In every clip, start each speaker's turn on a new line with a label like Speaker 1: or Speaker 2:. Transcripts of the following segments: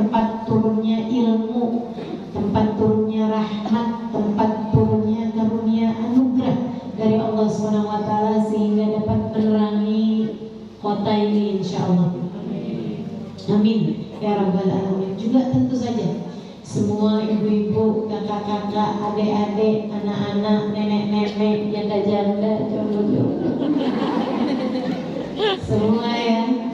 Speaker 1: tempat turunnya ilmu, tempat turunnya rahmat, tempat turunnya karunia anugerah dari Allah SWT, sehingga dapat menerangi kota ini insyaallah. Amin ya rabbal alamin. Juga tentu saja semua ibu-ibu, kakak-kakak, adik-adik, anak-anak, nenek-nenek, janda-janda, jomblo-jomblo, semua ya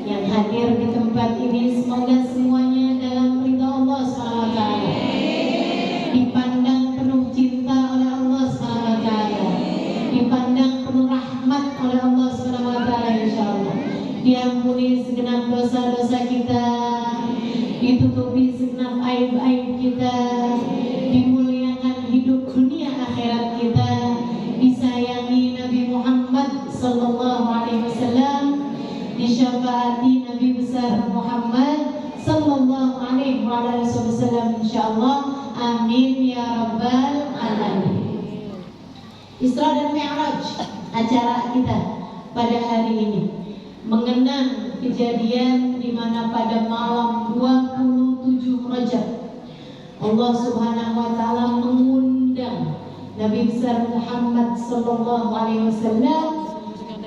Speaker 1: yang hadir di tempat ini, semoga semuanya dalam ridha Allah SWT, dipandang penuh cinta oleh Allah SWT, dipandang penuh rahmat oleh Allah SWT insyaallah, diampuni segenap dosa-dosa kita, ditutupi segenap aib-aib kita, dimuliakan hidup dunia akhirat kita, disayangi Nabi Muhammad sallallahu alaihi wasallam, disyafaati Nabi besar Muhammad sallallahu alaihi wasallam insyaallah. Amin ya rabbal alamin. Isra dan Mi'raj acara kita pada hari ini mengenang kejadian di mana pada malam 27 Rajab Allah Subhanahu wa taala mengundang Nabi besar Muhammad sallallahu alaihi wasallam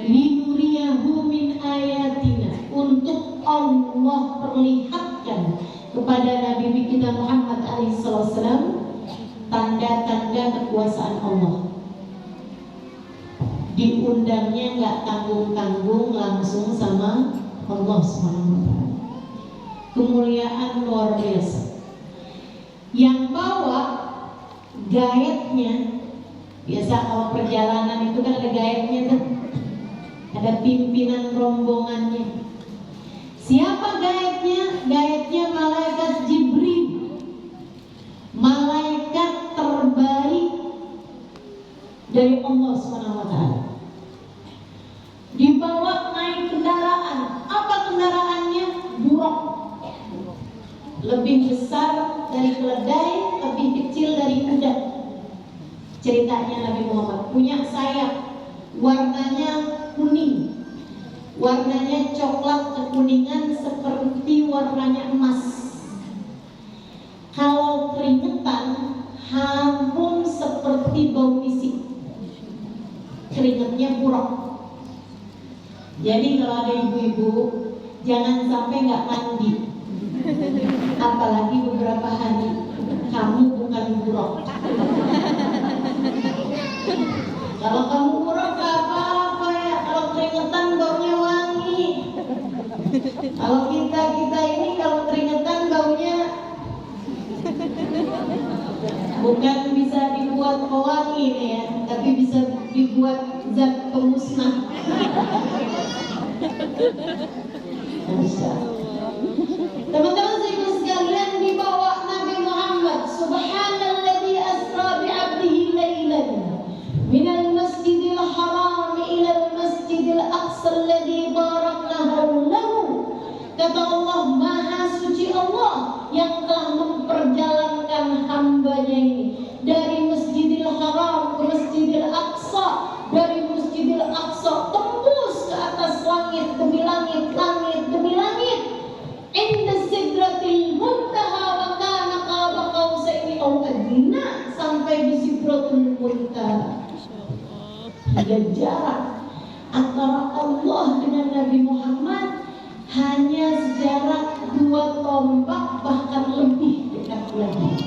Speaker 1: linuriyahu min ayatina, untuk Allah perlihatkan kepada Nabi kita Muhammad alaihi wasallam tanda-tanda kekuasaan Allah. Diundangnya nggak tanggung-tanggung, langsung sama Allah Subhanahu wa taala. Kemuliaan luar biasa. Yang bawa gaetnya, biasa kalau perjalanan itu kan ada gaetnya tuh, ada pimpinan rombongannya. Siapa gaetnya? Gaetnya malaikat Jibril, malaikat terbaik dari Allah Subhanahu wa taala. Dibawa naik kendaraan. Apa kendaraannya? Buraq. Lebih besar dari keledai, lebih kecil dari kuda. Ceritanya Nabi Muhammad punya sayap, warnanya kuning, warnanya coklat kekuningan seperti warnanya emas. Kalau keringetan, harum seperti bau misik. Keringetnya buraq. Jadi kalau ada ibu-ibu, jangan sampai nggak mandi, apalagi beberapa hari. Kamu bukan buraq. Kalau kamu buraq gak apa-apa ya, kalau keringetan baunya wangi. Kalau kita ini kalau keringetan baunya bukan bisa dibuat pewangi nih ya, tapi bisa dibuat zat pemusnah. Teman-teman sekalian sekalian, dibawa Nabi Muhammad, subhanalladzi asra bi 'abdihi lailan minal masjidil haram ila al masjidil aqsa alladzi barakna hawlahu. Kata Allah, maha suci Allah yang telah memperjalankan hambanya ini dari Masjidil Haram ke Masjidil Aqsa, dari Masjidil Aqsa tembus ke atas langit demi langit, langit demi langit, inda sidratil muntaha wa kana qaba qausaini aw adna, sampai di sidratul muntaha. Ada jarak antara Allah dengan Nabi Muhammad hanya sejarak 2 tombak, bahkan lebih dekat lagi.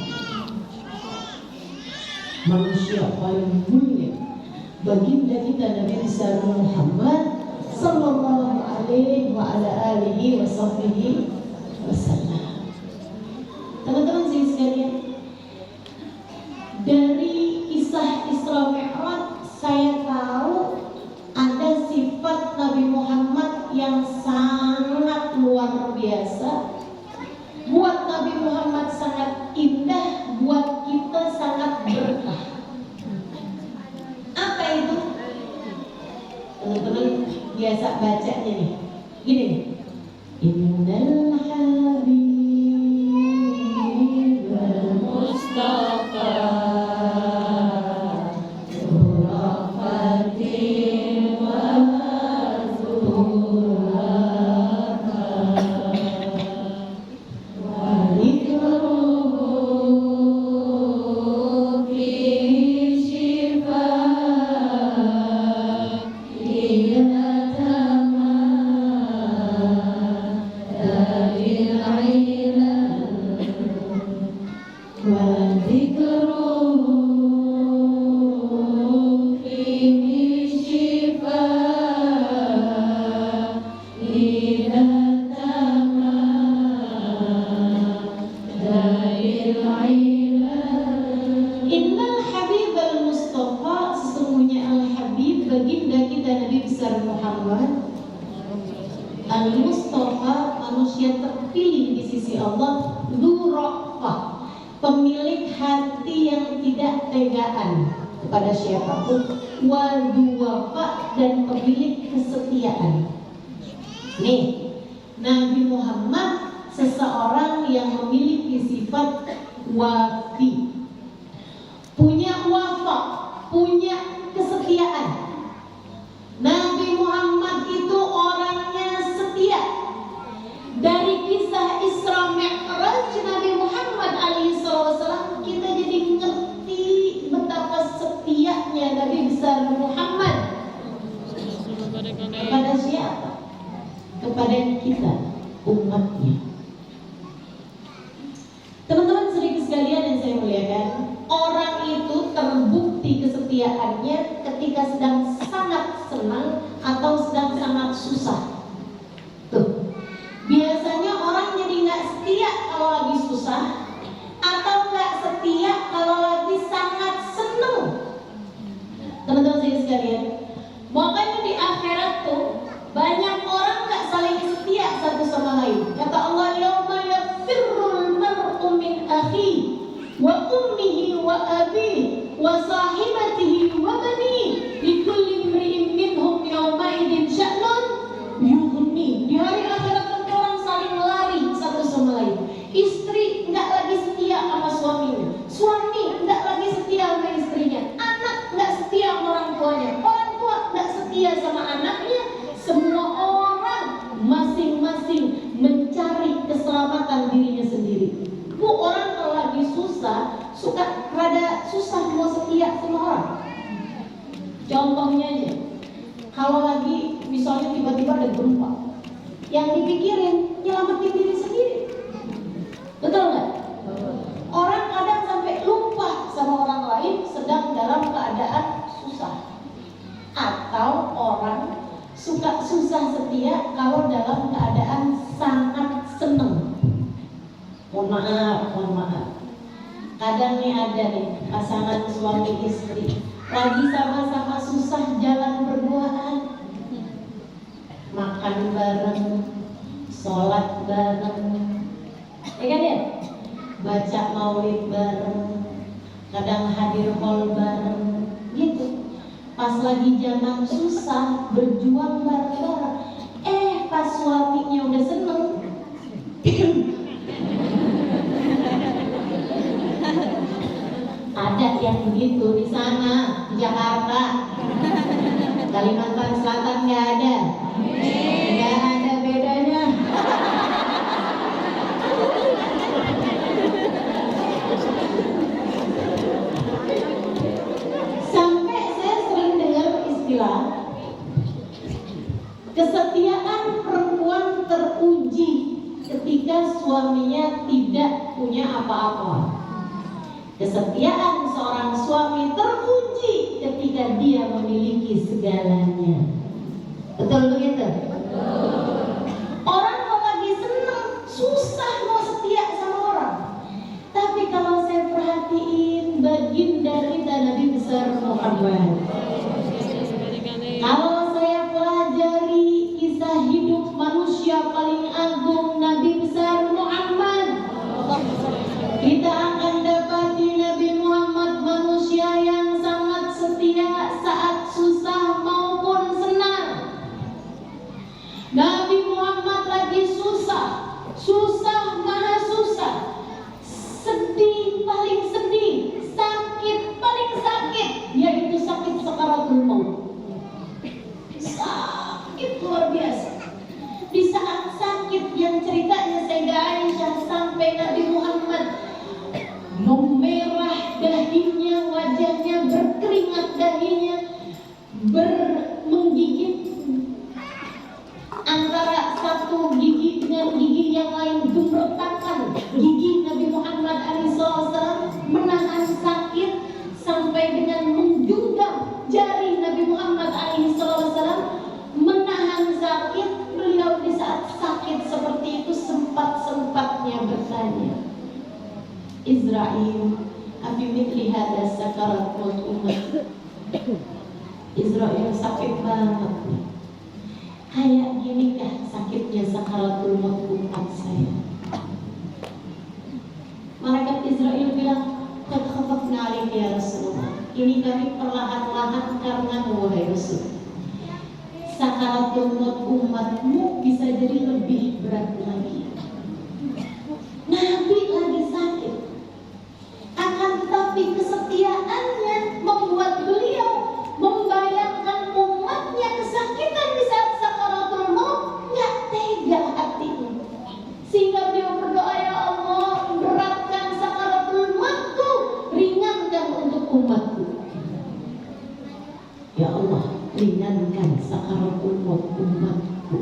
Speaker 1: Manusia paling mulia baginda kita Nabi besar Muhammad sallallahu alaihi wa ala alihi wa sahbihi wasallam. Teman-teman sekalian, dari kisah Isra Mi'raj saya tahu ada sifat Nabi Muhammad yang sangat luar biasa. Buat Nabi Muhammad sangat indah, buat kita sangat berkah. Apa itu? Teman-teman biasa bacanya nih, gini nih. Innal habib al-Mustafa wa sisi Allah dzurrafah, pemilik hati yang tidak tegaan kepada siapapun, waduwafa, dan pemilik kesetiaan. Nih, Nabi Muhammad seseorang yang memiliki sifat wafi, punya wafa, punya kesetiaan. Nabi Muhammad itu orangnya setia. Dari kisah Isra Mi'raj Nabi Muhammad alaihissalam, kita jadi ngerti betapa setianya Nabi besar Muhammad. Kepada siapa? Kepada kita, umatnya. Teman-teman sedikit sekalian yang saya muliakan, orang itu terbukti kesetiaannya ketika sedang sangat senang atau sedang sangat susah. Tuh, biasanya orang jadi nggak setia kalau lagi susah, atau nggak setia kalau lagi sangat senang. Teman-teman sedikit sekalian, makanya di akhirat tuh banyak orang nggak saling setia satu sama lain. Kata Allah, yauma yafirrul mar'u min akhi wa ummihi wa abihi wa sahibatihi wa banihi likulli imri'in minhum yawma idzin sya'nun yughni. Di hari akhirat tentu orang saling lari satu sama lain. Istri nggak lagi setia sama suaminya, suami nggak lagi setia sama istrinya, anak nggak setia sama orang tuanya, orang tua nggak setia sama anaknya. Semua orang masing-masing mencari keselamatan dirinya sendiri. Bu, orang kalau lagi susah, suka rada susah mau setia sama orang. Contohnya aja, kalau lagi misalnya tiba-tiba ada gempa, yang dipikirin nyelamatin diri sendiri. Betul nggak? Orang kadang sampai lupa sama orang lain sedang dalam keadaan susah. Atau orang suka susah setia kalau dalam keadaan sangat seneng. Mohon maaf. Kadang nih ada nih pasangan suami istri lagi sama-sama susah jalan berduaan, makan bareng, sholat bareng, ya kan ya? Baca maulid bareng, kadang hadir hall bareng, gitu. Pas lagi zaman susah berjuang bareng-bareng, pas suaminya udah seneng ada yang begitu di sana di Jakarta. Kalimantan Selatan nggak ada, nggak ada bedanya. Sampai saya sering dengar istilah kesetiaan perempuan teruji ketika suaminya tidak punya apa-apa. Kesetiaan seorang suami teruji ketika dia memiliki segalanya. Betul begitu? Orang kalau lagi senang susah mau setia sama orang. Tapi kalau saya perhatiin baginda kita Nabi besar Muhammad, kalau saya pelajari kisah hidup manusia paling agung Nabi besar Muhammad, kita akan dapati Nabi Muhammad manusia yang sangat setia saat susah maupun senang. Nabi Muhammad lagi susah, maha susah, sedih paling sedih, sakit paling sakit, yaitu sakit sakaratul maut. Sakit luar biasa. Di saat sakit yang ceritanya Sayyidah Aisyah sampai Nabi Muhammad memerah dahinya, wajahnya berkeringat, dahinya menggigit antara satu gigi dengan gigi yang lain, gemertakan gigi Nabi Muhammad SAW, menahan sakit sampai dengan menggenggamkan jari Nabi Muhammad SAW, menahan sakit. Beliau di saat sakit seperti itu sempat-sempatnya bertanya, Israel, afi mithli hada sakarat maut umat. Israel sakit banget nih. Kayak ginikah sakitnya sakaratul maut umat saya? ini kami perlahan-lahan karena wahai Rasul, sakaratul maut umatmu bisa jadi lebih berat lagi. Nabi lagi sakit, akan tetapi kesetiaannya membuat beliau membayangkan umatnya kesakitan di saat sakaratul maut, nggak tega hatinya, sehingga beliau berdoa, ya Allah, beratkan sakaratul mautku, ringankan untuk umatku. Ya Allah, ringankan sakaratul maut umatku.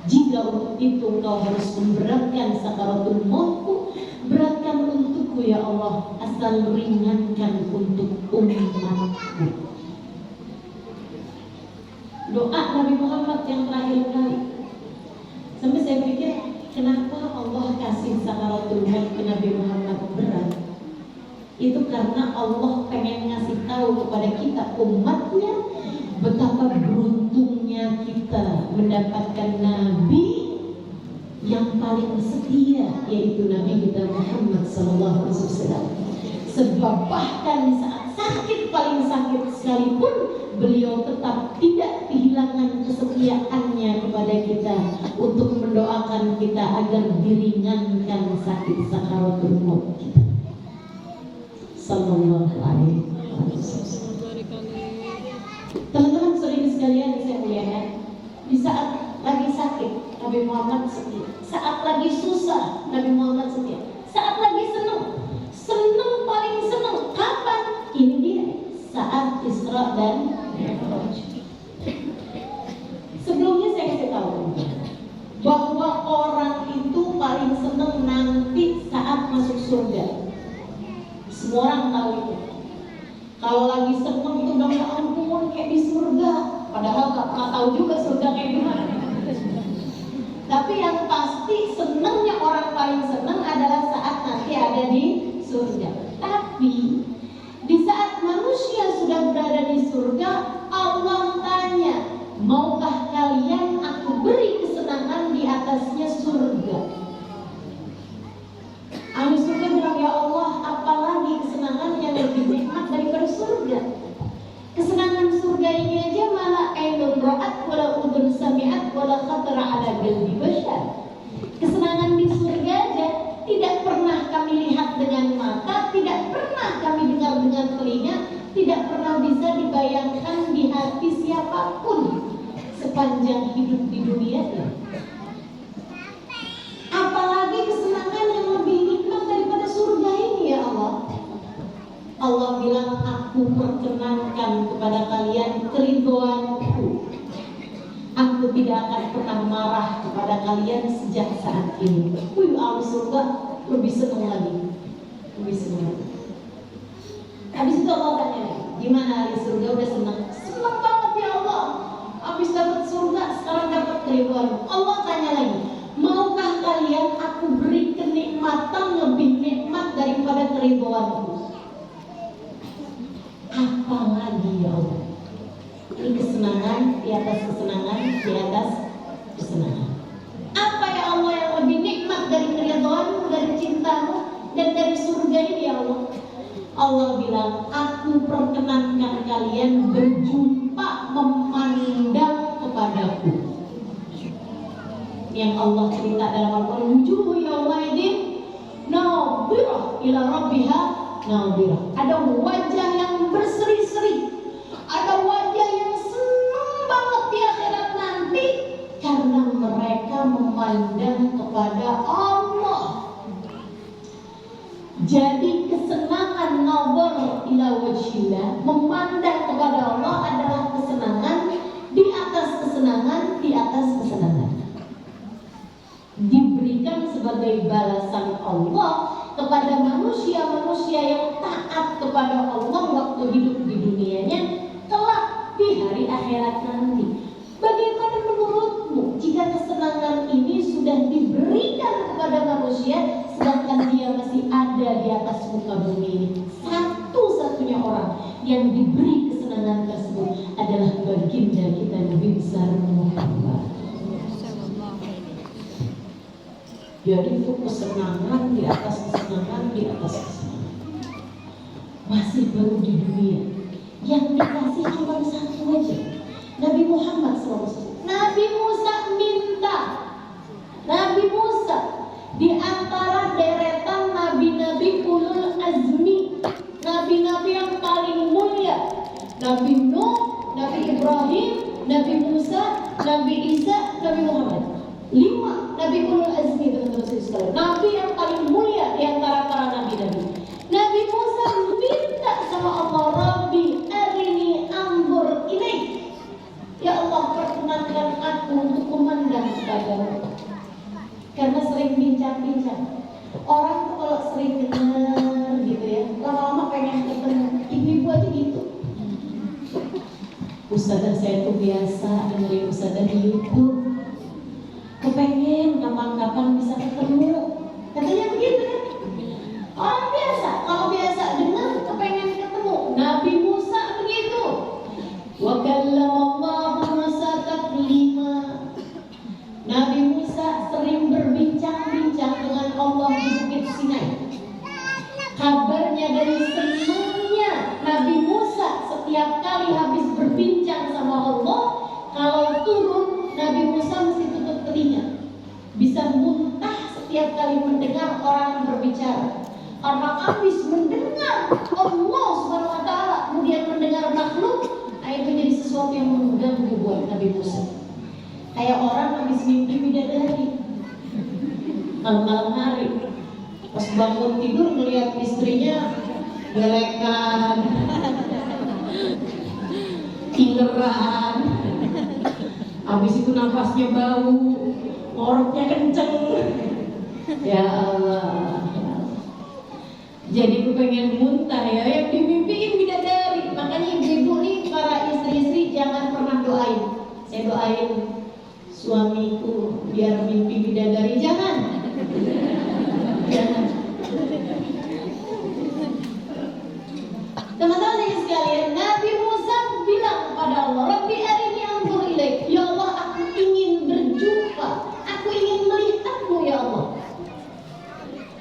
Speaker 1: Jika untuk itu engkau harus memberatkan sakaratul mautku, beratkan untukku ya Allah, asal ringankan untuk umatku. Doa Nabi Muhammad yang terakhir kali. Sampai saya pikir, kenapa Allah kasih sakaratul maut ke Nabi Muhammad berat? Itu karena Allah pengen ngasih tahu kepada kita umatnya betapa beruntungnya kita mendapatkan Nabi yang paling setia, yaitu Nabi kita Muhammad SAW. Sebab bahkan di saat sakit, paling sakit sekalipun, beliau tetap tidak kehilangan kesetiaannya kepada kita untuk mendoakan kita agar diringankan sakit sakaratul maut kita. Sallallahu alaihi wasallam. Teman-teman saudara sekalian yang saya muliakan, di saat lagi sakit Nabi Muhammad setia, saat lagi susah Nabi Muhammad setia, saat lagi senang paling senang kapan? Ini dia, saat Isra dan Mi'raj. Sebelumnya saya kasih tahu bahwa orang itu paling senang nanti saat masuk surga. Semua orang tahu itu. Kalau lagi seneng itu udah ya ampun kayak di surga, padahal gak pernah tahu juga surga kayak gimana. Tapi yang pasti senengnya orang paling seneng adalah saat nanti ada di surga. Tapi di saat manusia sudah berada di surga, Allah tanya, maukah kalian aku beri kesenangan di atasnya surga? Ahli surga bilang, ya Allah, apalagi kesenangan yang lebih nikmat daripada surga. Kesenangan surga ini aja malah ainun ra'at wala udhun sami'at wala khatara ala qalbi bashar. Kesenangan di surga aja tidak pernah kami lihat dengan mata, tidak pernah kami dengar dengan telinga, tidak pernah bisa dibayangkan di hati siapapun sepanjang hidup di dunia ini. Apalagi kesenangan yang lebih nikmat daripada surga ini ya Allah. Allah bilang, aku perkenankan kepada kalian keridhoanku. Aku tidak akan pernah marah kepada kalian sejak saat ini. Ahli surga lebih senang lagi, lebih senang lagi. Habis itu Allah tanya, gimana ahli surga? Udah senang? Senang banget ya Allah. Habis dapat surga, sekarang dapat keridhoan. Allah tanya lagi, maukah kalian aku beri kenikmatan lebih nikmat daripada keridhoanku? Apa lagi ya Allah? Ini kesenangan di atas kesenangan di atas kesenangan. Apa ya Allah yang lebih nikmat dari keridhoanmu, dari cintamu, dan dari surga ini ya Allah? Allah bilang, aku perkenankan kalian berjumpa, memandang kepadaku. Yang Allah cerita dalam Al-Quran, wujuhu yawmaidin nadhirah ila rabbiha nadhirah. Ada wajah yang berseri-seri, ada wajah yang senang banget di akhirat nanti karena mereka memandang kepada Allah. Jadi kesenangan nazar ila wajhillah, memandang kepada Allah adalah kesenangan di atas kesenangan di atas kesenangan. Diberikan sebagai balasan Allah kepada manusia-manusia yang taat kepada Allah waktu hidup di dunianya, kelak di hari akhirat nanti. Bagaimana menurutmu jika kesenangan ini sudah diberikan kepada manusia sedangkan dia masih ada di atas muka bumi ini? Satu-satunya orang yang diberi kesenangan tersebut adalah baginda kita Nabi besar Muhammad. Jadi itu kesenangan di atas kesenangan di atas kesenangan. masih baru di dunia. Yang dikasih cuma satu aja, Nabi Muhammad SAW. Nabi Musa minta. Nabi Musa di antara deretan nabi-nabi ulul azmi, nabi-nabi yang paling mulia, Nabi Nuh, Nabi Ibrahim, Nabi Musa, Nabi Isa, Nabi Muhammad. 5 nabi ulul azmi, teman-teman sekalian. Nabi yang paling mulia di antara para nabi-nabi. Nabi Musa minta sama Allah, Rabbi arini anzur ilaik. Ya Allah, perkenankan aku untuk memandang kepadamu. Karena sering bincang-bincang. Orang tuh kalau sering dengar gitu ya, lama-lama pengen ketemu. Ibu-ibu aja gitu. Ustazah saya tuh biasa dengerin ustazah di YouTube. Kepengen kapan-kapan bisa ketemu. Katanya begitu kan? Orang biasa, kalau biasa dengar kepengen ketemu. Nabi Musa begitu. Wa kallamallahu Musa taklima. Nabi Musa sering berbincang-bincang dengan Allah di Bukit Sinai. Kabarnya dari senangnya Nabi Musa setiap kali habis berbincang sama Allah, kalau turun Nabi Musa mesti tutup telinga. Bisa muntah setiap kali mendengar orang berbicara. Karena habis mendengar Allah Subhanahu wa taala, kemudian mendengar makhluk, itu jadi sesuatu yang mengganggu buat Nabi Musa. Kayak orang habis mimpi bidadari malam-malam hari, pas bangun tidur melihat istrinya gelekan, kingeran, habis itu nafasnya bau, ngoroknya kenceng. Ya Allah, jadi kepengen muntah ya yang dimimpiin bidadari. Makanya ibu-ibu nih, para istri-istri jangan pernah doain. Saya doain suamiku biar mimpi bidadari, jangan. Jangan. Teman-teman sekalian, Nabi Musa bilang kepada Allah, Rabbi arini anzur ilaik. Ya Allah, aku ingin berjumpa, aku ingin melihatmu ya Allah.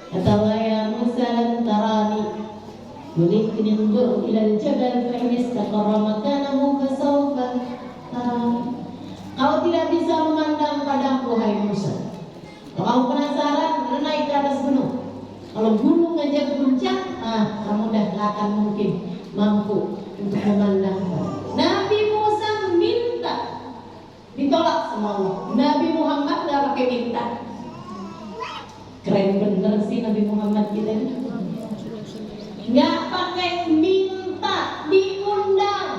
Speaker 1: Kata Allah, ya Musa lan tarani, walakin anzur ila al-jabal fa in istaqarra makanahu fasawfa tarani. Kau tidak bisa memandang padaku, hai Musa. Kalau kamu penasaran, naik ke atas gunung. Kalau gunung aja puncak, kamu udah gak akan mungkin mampu untuk memandang. Nabi Musa minta, ditolak sama Allah. Nabi Muhammad gak pakai minta. Keren bener sih Nabi Muhammad kita ini. Gak pakai minta, diundang.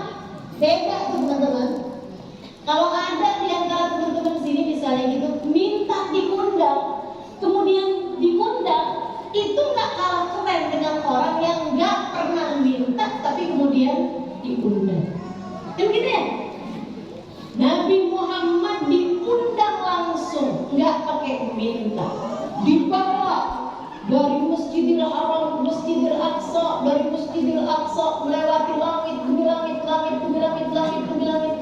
Speaker 1: Beda tuh teman-teman. Kalau ada di antara teman-teman sini misalnya gitu, minta diundang, kemudian diundang, itu nggak kalah keren dengan orang yang nggak pernah minta tapi kemudian diundang. Kan gitu ya? Nabi Muhammad diundang langsung, nggak pakai minta, dibawa dari Masjidil Haram, Masjidil Aqsa, dari Masjidil Aqsa melewati langit demi langit, langit demi langit, langit demi langit.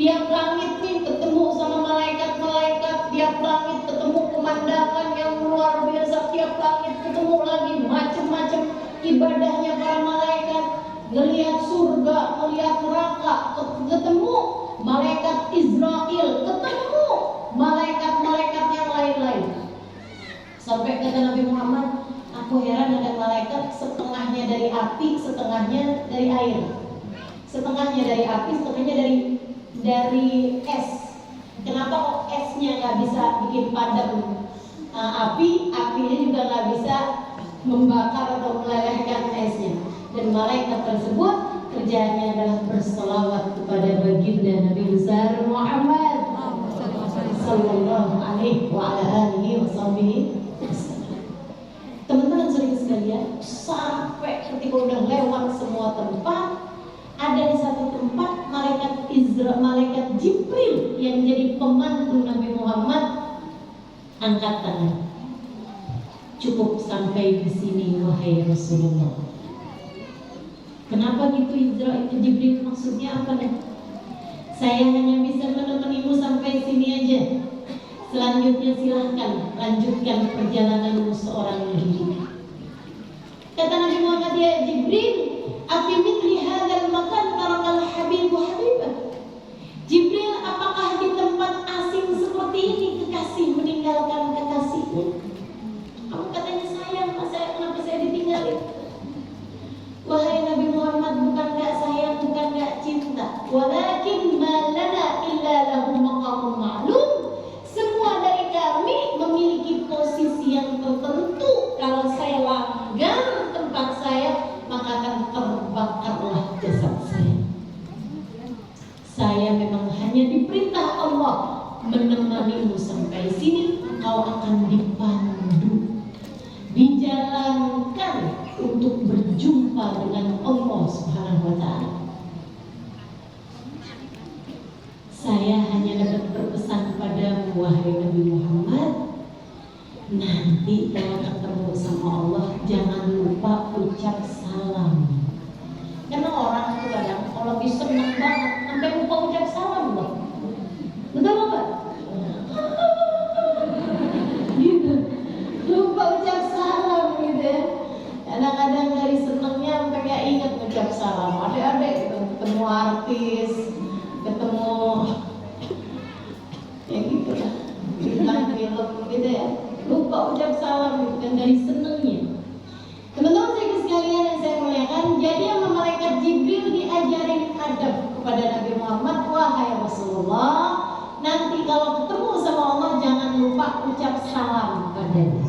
Speaker 1: Tiap langit nih ketemu sama malaikat-malaikat, tiap langit ketemu pemandangan yang luar biasa, tiap langit ketemu lagi macam-macam ibadahnya para malaikat, ngelihat surga, ngelihat neraka, ketemu malaikat Israel, ketemu malaikat-malaikat yang lain-lain. Sampai kata Nabi Muhammad, aku heran ada malaikat setengahnya dari api, setengahnya dari air, setengahnya dari api, setengahnya dari es. Kenapa kok esnya nggak bisa bikin padam apinya juga nggak bisa membakar atau melelehkan esnya. Dan malaikat tersebut kerjanya adalah berselawat kepada baginda Nabi besar Muhammad sallallahu alaihi wa ala alihi wasallam. Teman-teman sering sekalian, sampai ketika udah lewat semua tempat, ada di satu tempat malaikat Jibril yang jadi pemandu Nabi Muhammad angkat tangan. Cukup sampai di sini wahai Rasulullah. Kenapa gitu Jibril, maksudnya apa nih? Saya hanya bisa menemanimu sampai sini aja. Selanjutnya silahkan lanjutkan perjalananmu seorang diri. Kata Nabi Muhammad, ya Jibril, Afi mithli hadzal makan tarakal habibu habibah. Jibril, apakah di tempat asing seperti ini kekasih meninggalkan kekasihnya? Kamu katanya sayang, kenapa saya ditinggalin? Wahai Nabi Muhammad, bukan gak sayang, bukan gak cinta. Walakin ma lana illa lahu maqamun ma'lum. Semua dari kami memiliki posisi yang tertentu. Kalau saya langgar tempat saya, maka akan terbakarlah jasad saya. Saya memang hanya diperintah Allah menemanimu sampai sini. Kau akan dipandu, dijalankan untuk berjumpa dengan Allah Subhanahu wa Ta'ala. Saya hanya dapat berpesan padamu, wahai Nabi Muhammad, nanti kalau ketemu sama Allah jangan lupa ucap salam. Karena orang itu kadang kalau bisa senang banget sampai lupa ucap salam loh. Betul nggak? Gitu. Lupa ucap salam gitu ya. Kadang-kadang dari senangnya sampai nggak ingat ucap salam. Adik-adik gitu, ketemu artis, ketemu ya gitu lah, bintang film gitu ya, lupa ucap salam gitu kan dari senangnya. Teman-teman saya sekalian yang saya muliakan, jadi sama malaikat Jibril diajarin adab kepada Nabi Muhammad. Wahai Rasulullah, nanti kalau ketemu sama Allah jangan lupa ucap salam padanya.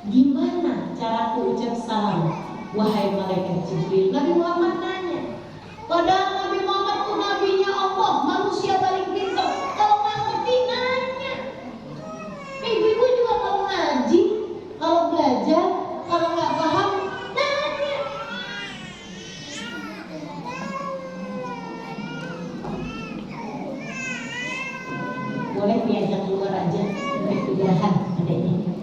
Speaker 1: Gimana cara aku ucap salam, wahai malaikat Jibril? Nabi Muhammad nanya. Padahal Nabi Muhammad itu nabinya Allah, manusia paling pintar. Kalau nggak ngerti nanya. Ibu-ibu juga kalau ngaji, kalau belajar, kalau nggak paham nanya. Boleh diajak keluar aja, boleh udahan adanya.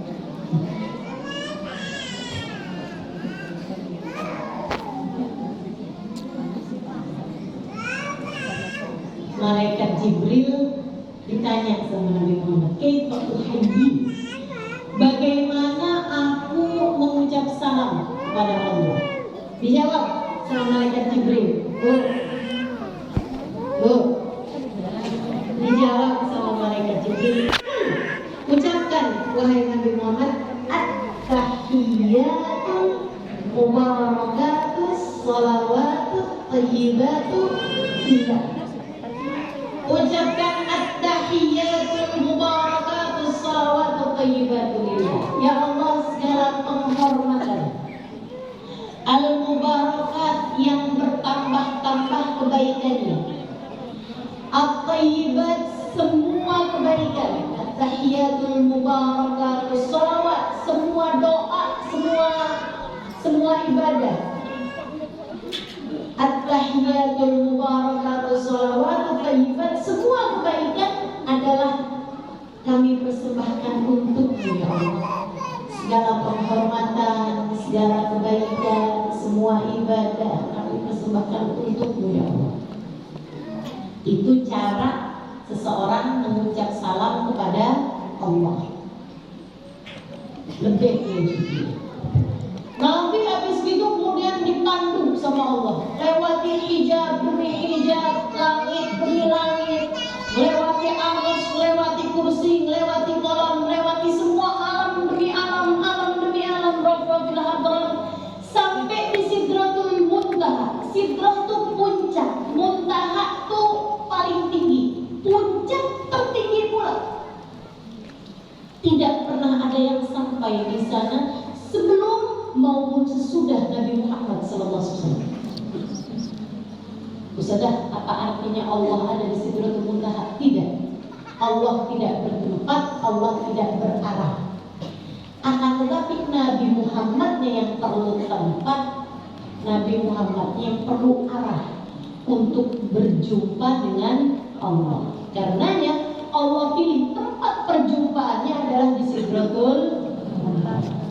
Speaker 1: Malaikat Jibril ditanya sama Nabi Muhammad, kaifa uhayyi, bagaimana aku mengucap salam kepada Allah? Dijawab sama malaikat Jibril. Dijawab sama malaikat Jibril. Ucapkan, wahai Nabi Muhammad, at-tahiyyatul mubarakatus salawatut thayyibatul lillah. Ucapkan at-tahiyyatul mubarakatus salawatut thayyibatul lillah. Ya Allah, segala penghormatan, al-mubarakat yang bertambah-tambah kebaikannya, at-thayyibat semua kebaikan, at-tahiyyatul mubarakatus salawat semua doa, semua ibadah, at-tahiyyatul mubarakatus salawatut thayyibat semua kebaikan adalah kami persembahkan untukmu ya Allah. Segala penghormatan, segala kebaikan, semua ibadah kami persembahkan untukmu ya Allah. Itu cara seseorang mengucap salam kepada Allah. Lebih dari nanti habis itu kemudian dipandu sama Allah, lewati hijab demi hijab, langit demi langit, melewati arus, melewati kursi, melewati kolam, melewati semua alam demi alam, alam demi alam, rafiqil hadrat, sampai di Sidratul Muntaha. Sidrah itu puncak, Muntaha itu paling tinggi, puncak tertinggi pula. Tidak pernah ada yang sampai di sana sebelum maupun sesudah Nabi Muhammad SAW. Sudah, apa artinya Allah ada di Sidratul Muntaha? Tidak. Allah tidak bertempat, Allah tidak berarah. Akan tetapi Nabi Muhammadnya yang perlu tempat, Nabi Muhammadnya yang perlu arah untuk berjumpa dengan Allah. Karenanya Allah pilih tempat perjumpaannya adalah di Sidratul Muntaha.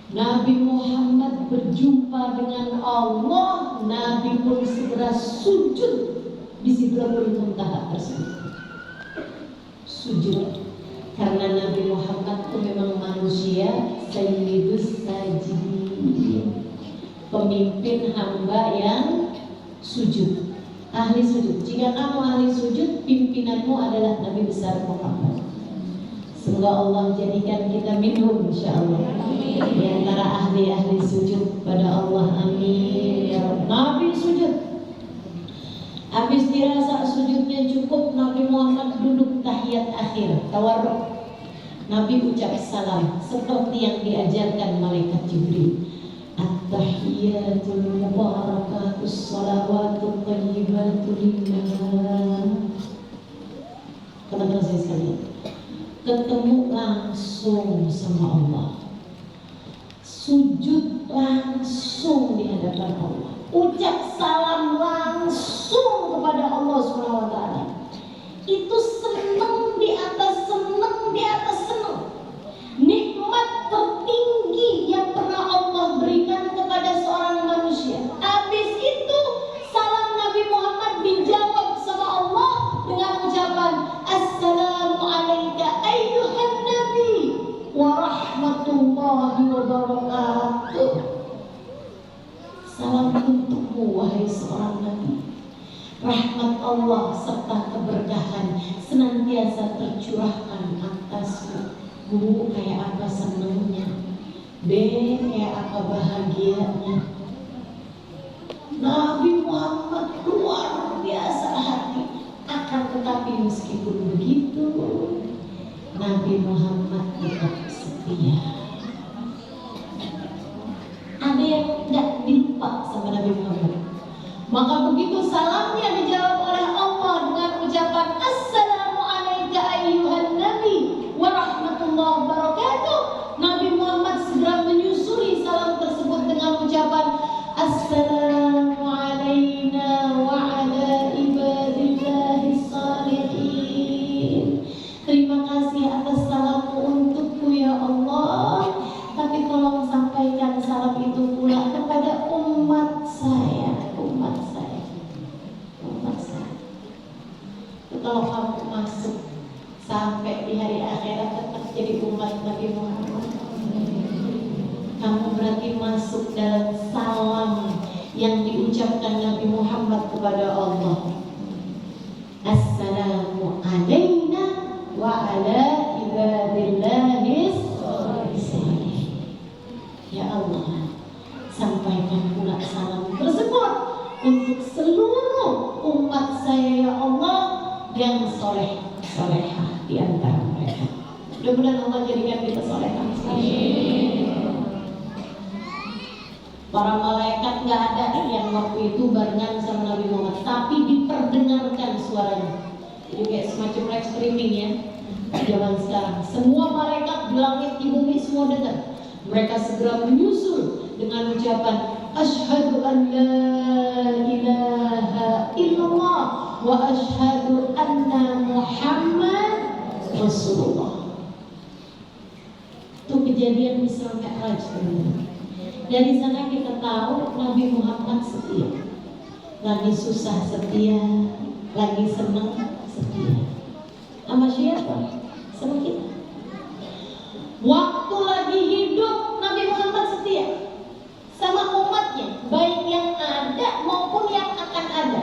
Speaker 1: Nabi Muhammad berjumpa dengan Allah, Nabi pun segera sujud di Sidratul Muntaha tersebut. Sujud karena Nabi Muhammad itu memang manusia sayyidus sajidin, pemimpin hamba yang sujud, ahli sujud. Jika kamu ahli sujud, pimpinanmu adalah Nabi besar Muhammad. Semoga Allah jadikan kita minhum insyaallah, di antara ahli-ahli sujud pada Allah. Amin ya Rabb. Nabi sujud. Habis dirasa sujudnya cukup, Nabi Muhammad duduk tahiyat akhir, tawarruk. Nabi ucap salam seperti yang diajarkan malaikat Jibril. At-tahiyatul mubarakatus salawatul thayyibatul lillah. Teman-teman saya sekalian, ketemu langsung sama Allah, sujud langsung di hadapan Allah, ucap salam langsung kepada Allah Subhanahu wa taala. Itu senang di atas senang di atas senang. Nikmat tertinggi yang pernah Allah berikan kepada seorang manusia. Habis itu salam Nabi Muhammad dijawab sama Allah dengan ucapan Assalamu alayka ayyuhan nabi wa rahmatullahi wa barakatuh. Salam untukmu wahai seorang nabi. Rahmat Allah serta keberkahan senantiasa tercurahkan atasmu. Bu, kayak apa senangnya, B, kayak apa bahagianya. Nabi Muhammad luar biasa hati. Akan tetapi meskipun begitu, Nabi Muhammad tetap setia. Ada yang gak dilupa sama Nabi Muhammad. Maka begitu salamnya dijawab oleh Allah dengan ucapan Assalamu alayka ayyuhan nabi wa rahmatullahi wa barakatuh. Nabi Muhammad segera menyusuri salam tersebut dengan ucapan Assalamu alayna wa ala ibadillahis salihin. Terima kasih atas salammu untukku ya Allah. Tapi tolong sampaikan salam itu pula kepada umat saya. Kalau kamu masuk sampai di hari akhirat tetap jadi umat Nabi Muhammad, kamu berarti masuk dalam salam yang diucapkan Nabi Muhammad kepada Allah. Assalamu alayna wa ala ibadillahis salihin. Ya Allah, sampaikan pula salam tersebut untuk seluruh umat saya ya Allah yang soleh solehah di antara mereka. Mudah-mudahan Allah jadikan kita solehah. Para malaikat nggak ada yang waktu itu barengan sama Nabi Muhammad, tapi diperdengarkan suaranya. Jadi kayak semacam live streaming ya. Zaman sekarang semua malaikat di langit di bumi semua dengar. Mereka segera menyusul dengan ucapan Asyhadu an la ilaha illallah wa asyhadu anna Muhammad Rasulullah. Itu kejadian Isra Mi'raj. Dari sana kita tahu Nabi Muhammad setia. Lagi susah setia, lagi senang setia. Sama siapa? Sama kita. Waktu lagi hidup Nabi Muhammad setia sama umatnya, baik yang ada maupun yang akan ada.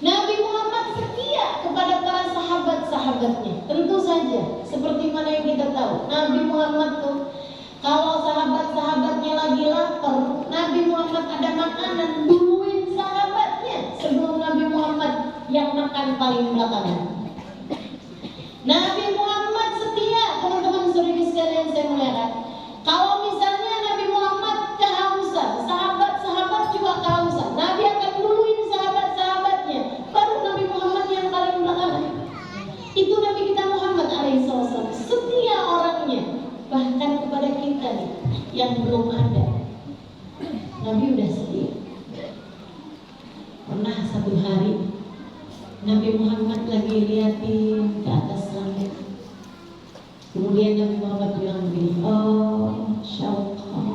Speaker 1: Nabi Muhammad setia kepada para sahabat-sahabatnya. Tentu saja, seperti mana yang kita tahu, Nabi Muhammad tuh kalau sahabat-sahabatnya lagi lapar, Nabi Muhammad ada makanan, duluin sahabatnya sebelum Nabi Muhammad yang makan paling belakangan. Nabi Muhammad setia, teman-teman saudara sekalian saya muliakan. Kalau misalnya Nabi Muhammad kehausan, sahabat-sahabat juga kehausan, Nabi akan duluin sahabat-sahabatnya, baru Nabi Muhammad yang paling belakangan. Itu Nabi kita Muhammad alaihissalam, setia orangnya. Bahkan kepada kita nih yang belum ada, Nabi udah setia. Pernah satu hari Nabi Muhammad lagi liatin ke atas langit. Kemudian Nabi Muhammad bilang begini, oh syauqa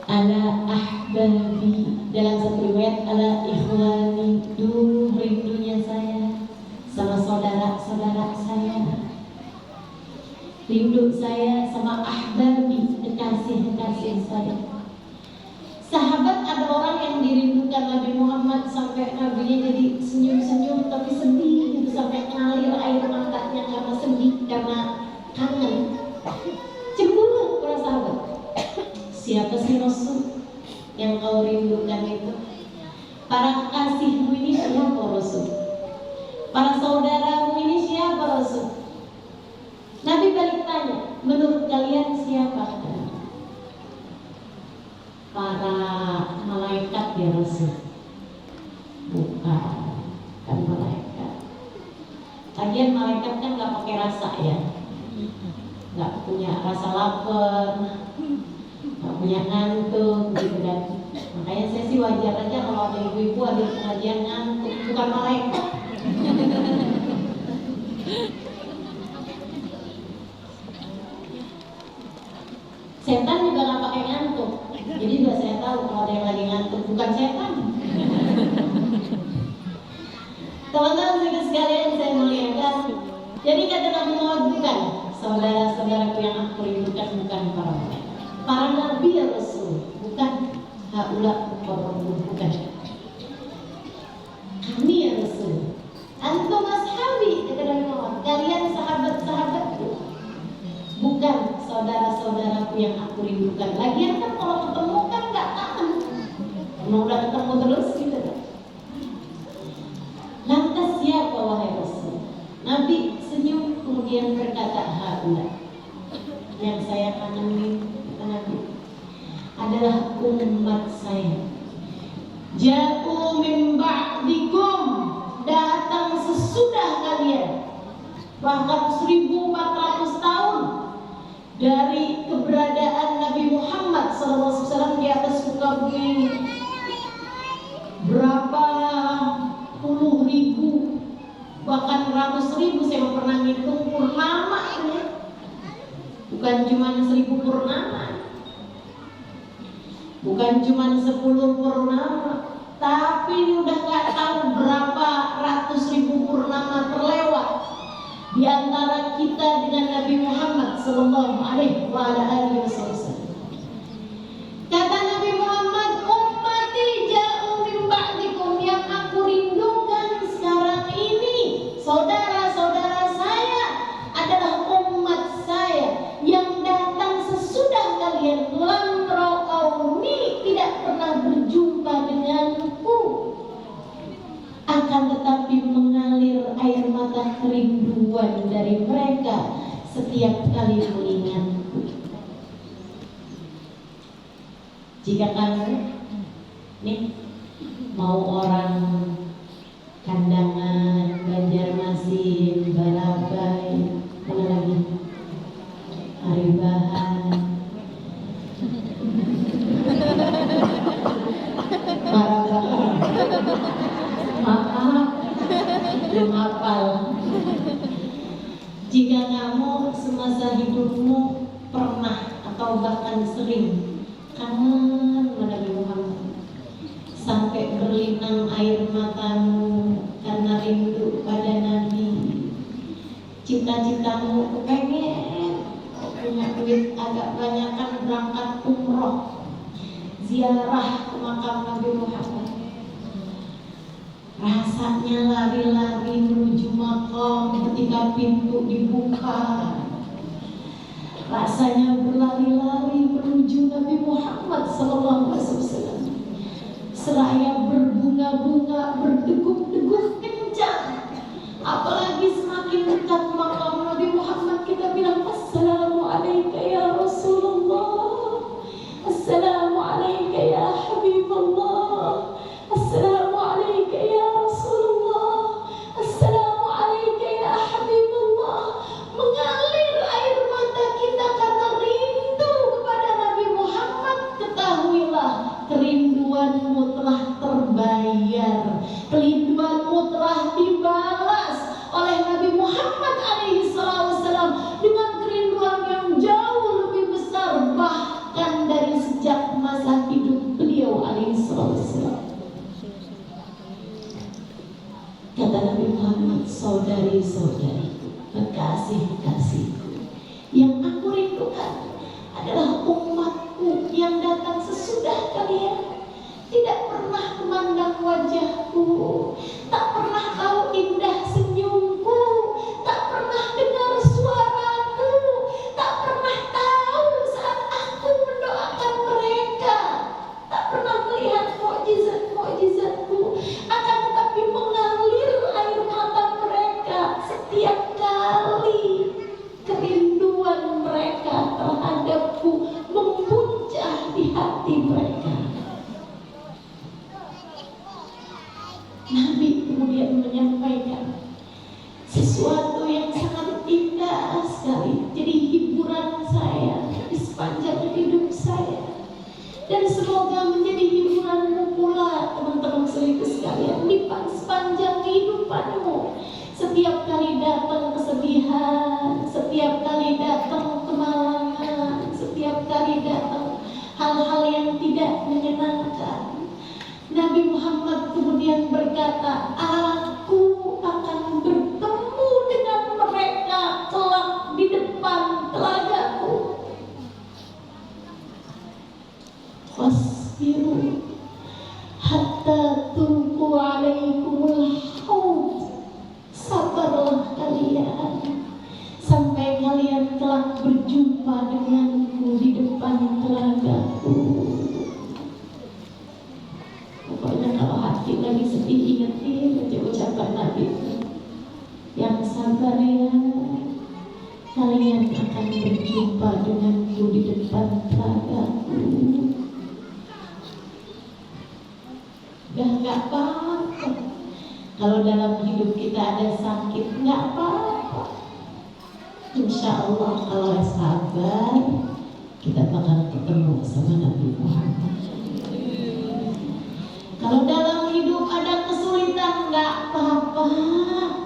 Speaker 1: ala ahbabi, dalam satu riwayat ala ikhwani, dulu rindunya saya sama saudara-saudara saya. rindu saya sama ahbabi, kekasih-kekasih saya. Sahabat, ada orang yang dirindukan Nabi Muhammad sampai Nabinya jadi senyum-senyum tapi sedih gitu, sampai ngalir air matanya karena sedih, karena kangen. Cemburu para sahabat. Siapa sih Rasul yang kau rindukan itu? Para kekasihmu ini siapa Rasul? Para saudaramu ini siapa Rasul? Nabi balik tanya, menurut kalian siapa? Para malaikat ya Rasul? Bukan, kan malaikat. Lagian malaikat kan nggak pakai rasa ya, nggak punya rasa lapar, nggak punya ngantuk gitu kan. Makanya saya sih wajar aja kalau ada ibu-ibu ada pengajian ngantuk, bukan malaikat. Setan juga nggak pakai ngantuk, jadi juga saya tahu kalau ada yang lagi ngantuk bukan setan. Teman-teman sekalian, saya muliakan. Jadi kata Nabi Muhammad, bukan saudara-saudaraku yang aku rindukan, bukan para malaikat, para nabi ya Rasul, bukan haula bukan. Kami ya Rasul, antum ashabi, kata Nabi Muhammad, kalian sahabat-sahabatku, bukan saudara-saudaraku yang aku rindukan. Lagian kan kalau ketemu kan nggak kangen, mau udah ketemu terus gitu kan. Lantas siapa wahai Rasul? Nabi senyum kemudian berkata, haula, yang saya kangenin, kata Nabi, adalah umat saya. Ja'u min ba'dikum, datang sesudah kalian, bahkan 1400 tahun dari keberadaan Nabi Muhammad SAW di atas muka bumi ini. Berapa puluh ribu, bahkan ratus ribu, saya pernah ngitung purnama ini, bukan cuma 1000 purnama, bukan cuma 10 purnama, tapi ini udah gak tahu berapa ratus ribu purnama terlewat di antara kita dengan Nabi Muhammad Sallallahu Alaihi Wasallam. Kata Nabi Muhammad, ummati ja'u min ba'dikum, yang aku rindukan sekarang ini, saudara-saudara saya adalah umat saya yang datang sesudah kalian. Lam ra'auni, tidak pernah berjumpa denganku, akan tetapi mengalir air mata kerinduan dari mereka setiap kali mengingatku. Jika kamu nih mau orang Kandangan, Banjarmasin, Balabai, mana lagi, Aribahan, Parabahan, maaf, belum hafal. Jika kamu semasa hidupmu pernah atau bahkan sering kangen Nabi Muhammad, sampai berlinang air matamu karena rindu pada Nabi, cita-citamu kepengen punya duit agak banyakan berangkat umroh, ziarah ke makam Nabi Muhammad. Rasanya lari-lari menuju makam ketika pintu dibuka. Rasanya berlari-lari menuju Nabi Muhammad SAW. Seraya berbunga-bunga, berdegup-degup kencang. Apalagi semakin dekat makam Nabi Muhammad, kita bilang Assalamualaikum ya Rasulullah, Assalamualaikum ya Habibullah, Assalamualaikum ya Rasulullah, Assalamualaikum ya Habibullah. Mengalir air mata kita karena rindu kepada Nabi Muhammad. Ketahuilah, kerinduanmu telah terbayar. wajahku, tak pernah tahu indah senyumku, tak pernah dengar suaraku, tak pernah tahu saat aku mendoakan mereka, tak pernah melihat mukjizat-mukjizatku, akan tetapi mengalir air mata mereka setiap kali kerinduan mereka terhadapku memuncah di hati mereka. Nabi kemudian menyampaikan sesuatu yang sangat indah sekali, jadi hiburan saya di sepanjang hidup saya, dan semoga menjadi hiburanmu pula teman-teman sekaligus sekalian di sepanjang kehidupanmu. Setiap kali datang kesedihan, setiap kali datang kemalangan, setiap kali datang hal-hal yang tidak menyenangkan, Nabi Muhammad kemudian berkata, aku akan bertemu dengan mereka kelak di depan telagaku. Wasbiru hatta tulqu alaikumul haud. Sabarlah kalian sampai kalian kelak berjumpa denganku di depan telagaku. Pokoknya kalau hati lagi sedih, ingetin baca ucapan Nabi, yang sabar ya, kalian akan berjumpa denganku di depan telagaku. Udah gak apa-apa kalau dalam hidup kita ada sakit, gak apa-apa. Insya Allah kalau sabar, kita bakal ketemu sama Nabi Muhammad. Kalau dalam hidup ada kesulitan, nggak apa-apa,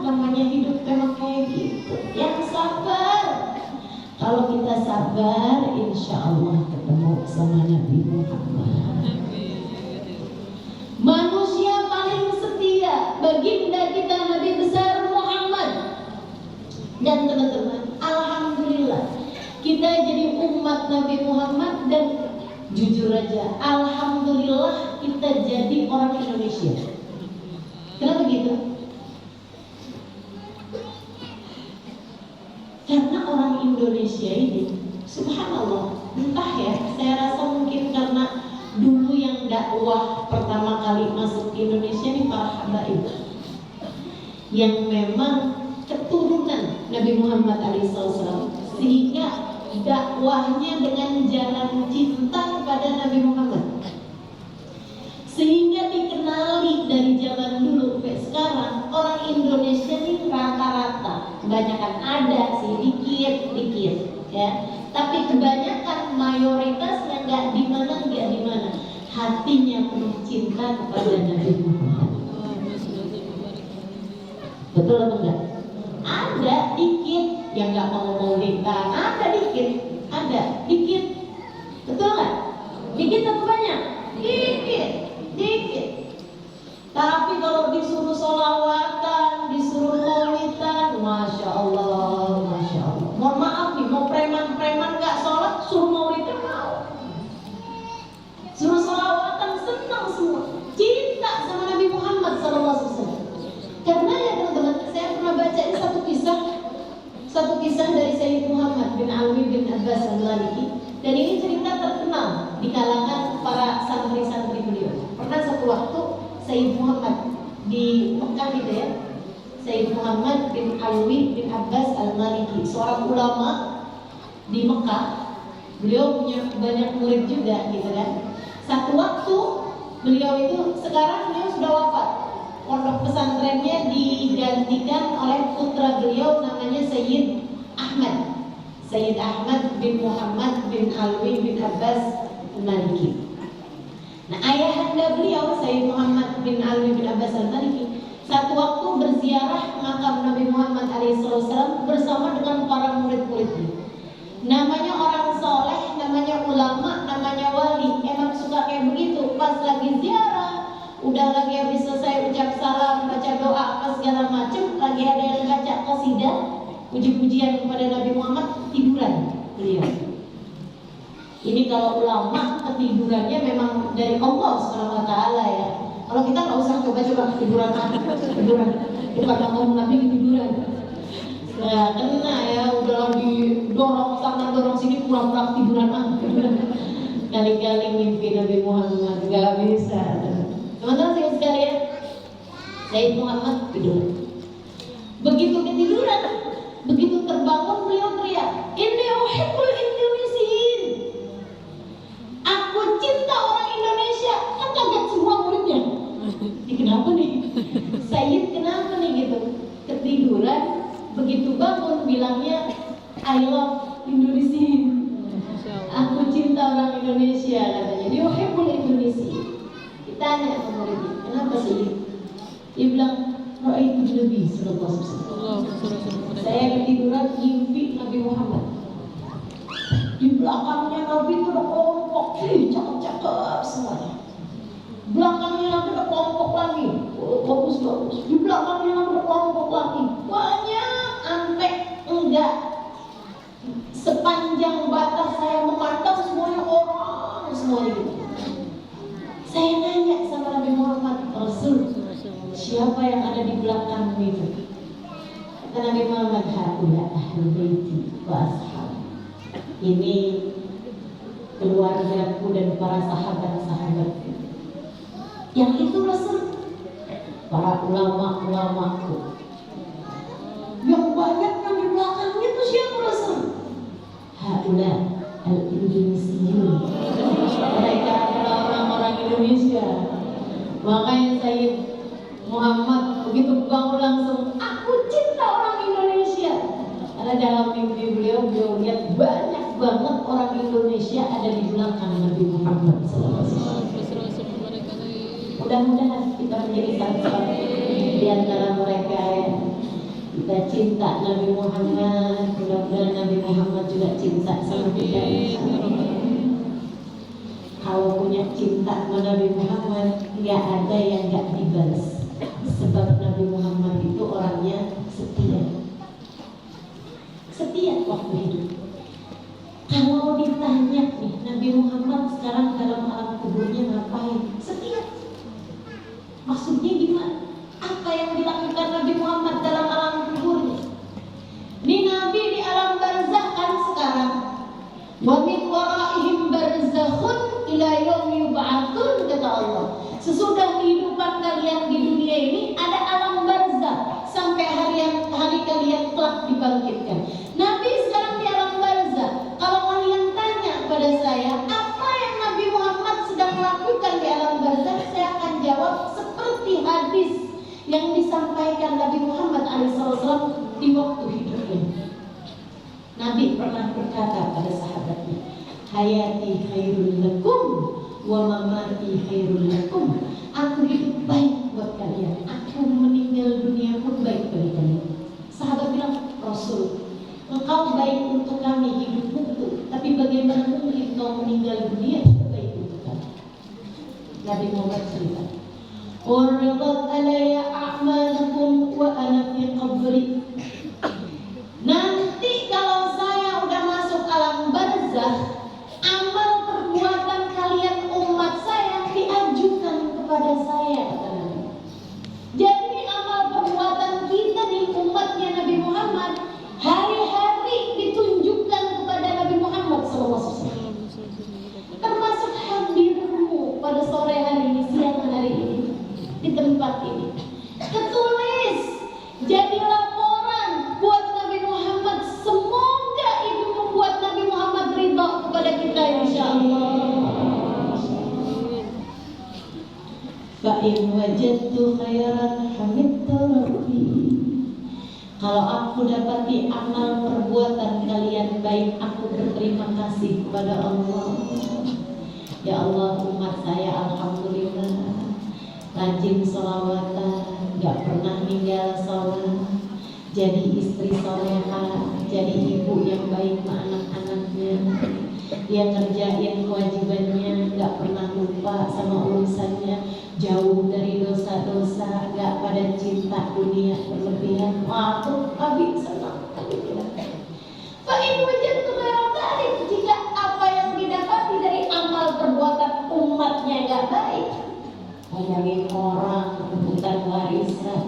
Speaker 1: namanya hidup memang kayak gitu. Yang sabar, kalau kita sabar, insya Allah ketemu sama Nabi Muhammad. Manusia paling setia, baginda kita Nabi besar Muhammad. Dan teman-teman, alhamdulillah kita jadi umat Nabi Muhammad, dan jujur aja, alhamdulillah kita jadi orang Indonesia. Kenapa gitu? Karena orang Indonesia ini, subhanallah, entah ya, saya rasa mungkin karena dulu yang dakwah pertama kali masuk ke Indonesia ini para habaib, yang memang keturunan Nabi Muhammad SAW, sehingga dakwahnya dengan jalan cinta kepada Nabi Muhammad, sehingga dikenali dari zaman dulu sampai sekarang. Orang Indonesia ini rata-rata, kebanyakan ada sih dikit ya, tapi kebanyakan mayoritasnya nggak di mana hatinya penuh cinta kepada Nabi Muhammad. Betul atau enggak? Ada dikit yang nggak mau maulidan, ada dikit, betul nggak? Dikit atau banyak? Dikit. Tapi kalau disuruh sholawatan, disuruh maulidan, masya Allah. Mohon maaf nih, mau preman nggak sholat, suruh maulidan mau, suruh sholawatan senang semua, cinta sama Nabi Muhammad SAW. Karena ya teman-teman, saya pernah baca ini satu kisah dari Sayyid Muhammad bin Alwi bin Abbas al-Maliki, dan ini cerita terkenal di kalangan para santri-santri beliau. Pernah satu waktu Sayyid Muhammad di Mekah gitu ya, Sayyid Muhammad bin Alwi bin Abbas al-Maliki, seorang ulama di Mekah. Beliau punya banyak murid juga gitu kan. Satu waktu beliau itu, sekarang beliau sudah wafat, pondok pesantrennya digantikan oleh putra beliau namanya Sayyid Ahmad bin Muhammad bin Alwi bin Abbas al-Maliki. Nah, ayahanda beliau Sayyid Muhammad bin Alwi bin Abbas al-Maliki satu waktu berziarah makam Nabi Muhammad SAW bersama dengan para murid-muridnya. Namanya orang soleh, namanya ulama, namanya wali. Emang suka kayak begitu. Pas lagi ziarah, udah lagi habis selesai ucap salam, baca doa, apa segala macam, lagi ada yang baca qasidah, puji-pujian kepada Nabi Muhammad, tiduran beliau. Ini kalau ulama ketidurannya memang dari Allah SWT ya. Kalau kita nggak usah coba-coba tiduran, bukan ngomong Nabi tiduran. Nah, kena ya, udah didorong sana dorong sini pura-pura tiduran. Kali-kali mimpi Nabi Muhammad nggak bisa. Teman-teman sekalian, Sayyid Muhammad tidur. Begitu ketiduran, begitu terbangun beliau teriak, "Inni uhibbul Indonesiin." Aku cinta orang Indonesia. Kan kaget semua muridnya. Ini kenapa nih? Sayyid kenapa nih gitu? Ketiduran, begitu bangun bilangnya, "I love Indonesiin." Aku cinta orang Indonesia katanya. Dia uhibbul Indonesiin. Ditanya sama muridnya, "Kenapa sih?" Dia bilang, "Ra'aitu Nabi sallallahu alaihi wasallam." Saya ketiduran mimpi Nabi Muhammad. Di belakangnya Nabi itu ada kelompok, cakep-cakep semuanya. Belakangnya Nabi ada kelompok lagi, bagus. Di belakangnya Nabi ada kelompok lagi, banyak sampai enggak sepanjang batas saya memandang semuanya orang semuanya gitu. Saya nanya sama Nabi Muhammad, "Rasul, siapa yang ada di belakang itu?" Kata Nabi Muhammad, "Haula ahlul baiti wa ashab." Ini keluargaku dan para sahabat-sahabatku. Yang itu Rasul, para ulama-ulamaku. Yang banyak yang di belakangnya itu siapa Rasul? Haula al-Indonesiyin. Mereka adalah orang-orang Indonesia. Makanya Sayyid Muhammad begitu bangun langsung, "Aku cinta orang Indonesia." Karena dalam mimpi beliau lihat banyak banget orang Indonesia ada di belakang Nabi Muhammad SAW. Mudah-mudahan kita menjadi satu di antara mereka ya. Kita cinta Nabi Muhammad, mudah-mudahan Nabi Muhammad juga cinta sama kita. Kalau punya cinta sama Nabi Muhammad, nggak ada yang nggak dibalas. Sebab Nabi Muhammad itu orangnya setia. Setia waktu hidup. Kalau ditanya nih, Nabi Muhammad sekarang dalam alam kuburnya ngapain? Setia. Maksudnya gimana? Apa yang dilakukan Nabi Muhammad dalam alam kuburnya? Ini Nabi di alam barzakh kan sekarang. Wa min waraihim barzakhun ila yaumi yub'atsun, kata Allah. Sesudah kehidupan kalian di dunia ini ada alam barzakh sampai hari kalian kelak dibangkitkan. Nabi sekarang di alam barzakh. Kalau kalian tanya pada saya, apa yang Nabi Muhammad sedang lakukan di alam barzakh, saya akan jawab seperti hadis yang disampaikan Nabi Muhammad SAW di waktu hidupnya. Nabi pernah berkata pada sahabatnya, "Hayati khairul lakum wa mamati khairul lakum." Aku hidup baik buat kalian, aku meninggal dunia pun baik bagi kalian. Sahabat bilang, "Rasul, engkau baik untuk kami, hidupmu betul, tapi bagaimana mungkin kau meninggal dunia juga baik untuk kami?" Nabi Muhammad cerita, "Uridat alayya a'malukum wa ana fi qabri." Nanti kalau saya udah masuk alam barzakh, amal perbuatan kalian umat saya diajukan kepada saya, kata Nabi. Jadi amal perbuatan kita nih umatnya Nabi Muhammad hari-hari ditunjukkan kepada Nabi Muhammad SAW. Termasuk hadirmu pada sore hari ini, siang hari ini, di tempat ini. Ketulis jadi laporan buat Nabi Muhammad. Semoga itu membuat Nabi Muhammad ridha kepada kita, insyaallah. Fa in wajadtu khairan hamidtu rabbi. Kalau aku dapati amal perbuatan kalian baik, aku berterima kasih kepada Allah. Ya Allah, umat saya alhamdulillah rajin sholawatan, gak pernah ninggal sholat, jadi istri solehah, jadi ibu yang baik sama anak-anaknya. Dia kerjain kewajibannya, gak pernah lupa sama urusannya, jauh dari dosa-dosa, gak pada cinta dunia berlebihan. Wah, tuh Nabi senang. Fa in wajadtu khairan dzalik, jika apa yang didapati dari amal perbuatan umatnya gak baik, hanya ngebandingin orang rebutan warisan.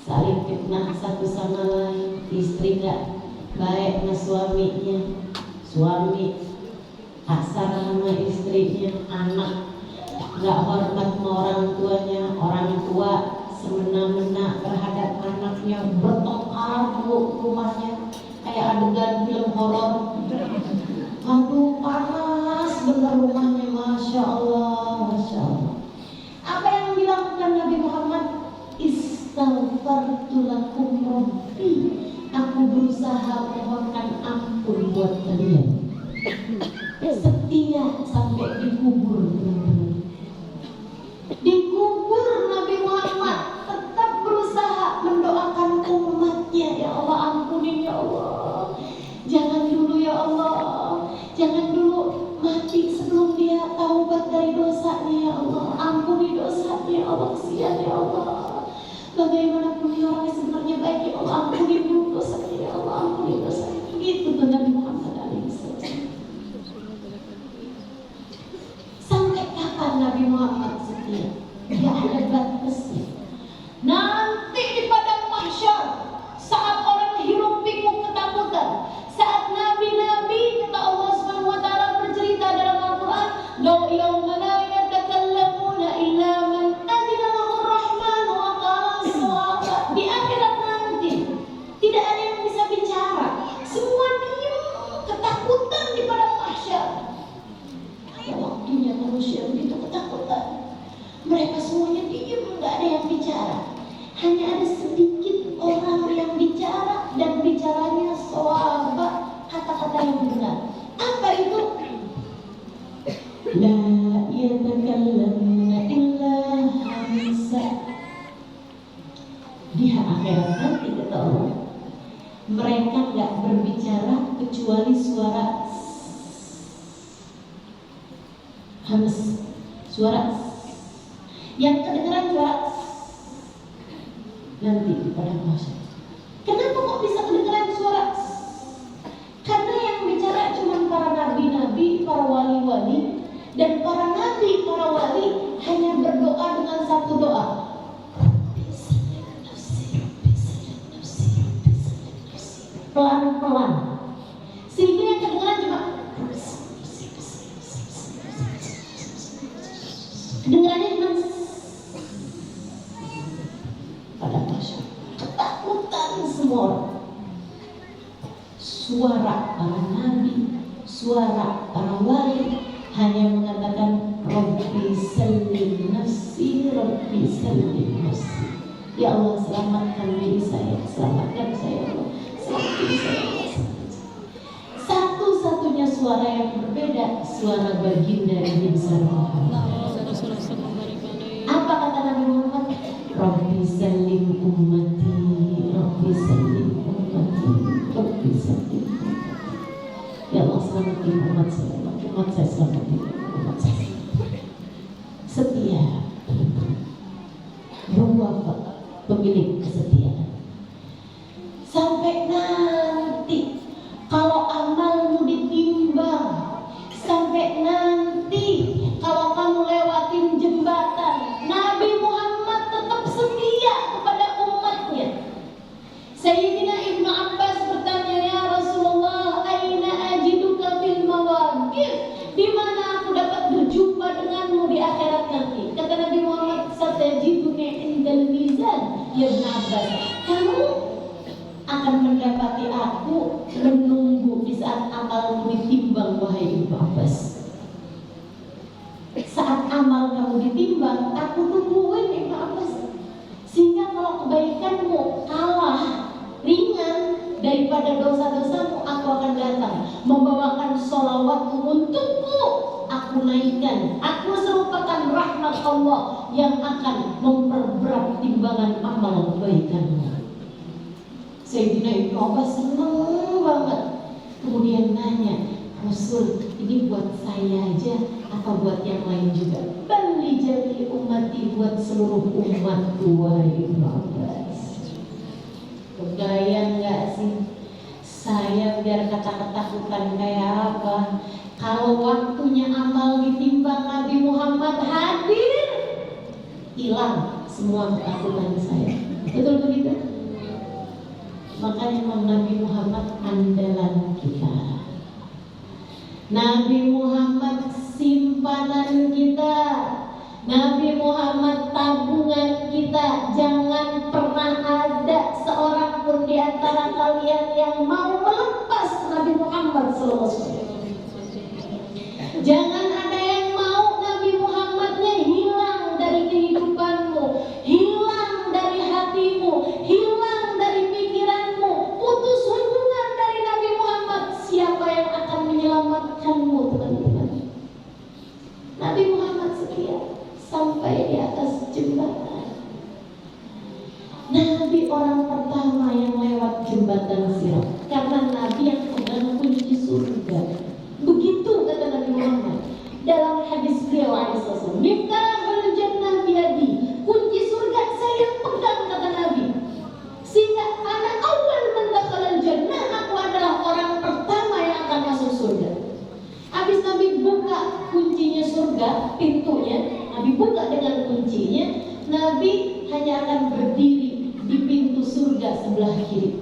Speaker 1: Saling fitnah satu sama lain. Istri gak baik sama suaminya, suami kasar sama istrinya, anak gak hormat sama orang tuanya, orang tua semena-mena terhadap anaknya, bertengkar rumahnya kayak adegan film horor. Aduh panas bener rumahnya, masya Allah, masya Allah. Apa yang dilakukan Nabi Muhammad? Istaghfartu lakum rabbi, aku berusaha mohonkan ampun buat kalian. Setia sampai dikubur, dikubur Nabi Muhammad tetap berusaha mendoakan umatnya. Ya Allah ampunin ya Allah, jangan dulu ya Allah, jangan dulu mati sebelum dia taubat dari dosanya ya Allah. Ampuni dosanya ya Allah, kesian ya Allah. Bagaimanapun dia orang yang sebenarnya baik ya Allah, ampuni dulu dosanya ya Allah, ampuni dosanya. Gitu tuh Nabi Muhammad alaihissalam. Sampai kapan Nabi Muhammad setia? Gak ada batasnya. Nanti di padang mahsyar, saat orang hirup pikuk ketakutan, saat nabi-nabi kata Allah Subhanahu wa taala bercerita dalam Al-Qur'an, "La yauma la yatakallamuna illa man adzina lahu ar-rahman wa qala shawaba." Di akhirat nanti tidak ada yang bisa bicara. Semua diam, ketakutan di padang mahsyar. Ada waktunya manusia begitu ketakutan. Mereka semuanya diam, nggak ada yang bicara. Hanya ada sedikit orang yang bicara dan bicaranya shawaba, kata-kata yang benar. Apa itu? La yatakallamuna illa hamsa. Di akhirat nanti kata Allah, mereka nggak berbicara kecuali suara hams, suara yang kedengaran suara nanti di padang mahsyar. Kenapa kok bisa kedengaran suara? Karena yang bicara cuma para nabi-nabi, para wali-wali, dan para nabi, para wali hanya berdoa dengan satu doa. Pelan-pelan. Sehingga yang kedengaran cuma kedengarannya cuma pada mahsyar. Ketakutan semua orang. Suara para nabi, suara para wali hanya mengatakan Rabbi sallim nafsi, Rabbi sallim nafsi. Ya Allah selamatkan diri saya, selamatkan saya Allah, selamatkan diri saya Allah. Satu-satunya suara yang berbeda, suara baginda Nabi Muhammad. Apa kata Nabi Muhammad? Rabbi sallim ummati, Rabbi sallim ummati, Rabbi sallim ummati. Ya Allah selamatin umat saya, umat saya selamatin umat saya. Setia, berwafat, pemilik kesetiaan. Sampai nanti kalau amalmu ditimbang, sampai nanti kalau kamu lewatin jembatan, Nabi Muhammad tetap setia kepada umatnya. Sayyidina Ibnu Abbas bertanya, ya Rasulullah, aina ajiduka fil mawaqif? Di mana aku dapat berjumpa denganmu di akhirat nanti? Kata Nabi Muhammad, satajiduni indal mizan. Ya Ibnu Abbas, kamu akan mendapati aku menunggu di saat amalmu ditimbang, wahai Ibnu Abbas. Saat amal kamu ditimbang, aku tungguin Ibnu Abbas. Sehingga kalau kebaikanmu kalah ringan daripada dosa-dosamu, aku akan datang membawakan sholawatku untukmu. Aku naikkan, aku serupakan rahmat Allah yang akan memperberat timbangan amal kebaikanmu. Sayyidina Ibnu Abbas senang banget. Kemudian nanya, Rasul, ini buat saya aja atau buat yang lain juga? Bali jadi umati, buat seluruh umat tua Ibnu Abbas. Kebayang gak sih? Saya biar kata ketakutan kayak apa. Kalau waktunya amal ditimbang Nabi Muhammad hadir, hilang semua ketakutan saya. Betul begitu? Makanya Nabi Muhammad andalan kita. Nabi Muhammad simpanan kita. Nabi Muhammad tabungan kita. Jangan pernah ada seorang pun di antara kalian yang mau melepas Nabi Muhammad SAW. Jangan ada yang mau Nabi Muhammadnya hilang dari kehidupanmu, hilang dari hatimu, hilang dari pikiranmu. Putus hubungan dari Nabi Muhammad. Siapa yang akan menyelamatkanmu, teman-teman? Nabi Muhammad setia sampai di atas jembatan. Nabi orang pertama yang lewat jembatan Sirat, karena Nabi yang pegang kunci surga. Begitu kata Nabi Muhammad dalam hadis beliau alaihissalam, "Miftahul jannah biyadi." Kunci surga saya yang pegang, kata Nabi. Sehingga ana awal man dakhala jannah, aku adalah orang pertama yang akan masuk surga. Habis Nabi buka kuncinya surga, pintunya, Nabi buka dengan kuncinya, Nabi hanya akan berdiri di pintu surga sebelah kiri.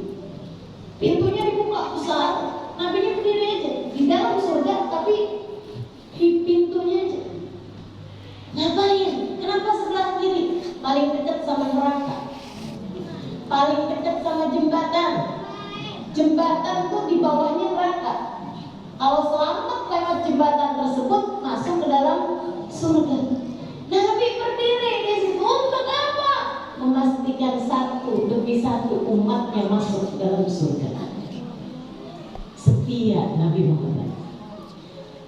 Speaker 1: Pintunya dibuka besar, Nabi ini berdiri aja di dalam surga, tapi di pintunya aja. Ngapain? Kenapa sebelah kiri? Paling dekat sama neraka, paling dekat sama jembatan. Jembatan tuh di bawahnya neraka. Kalau selamat lewat jembatan tersebut, masuk ke dalam surga. Nabi berdiri di situ untuk apa? Memastikan satu demi satu umatnya masuk ke dalam surga. Setia Nabi Muhammad.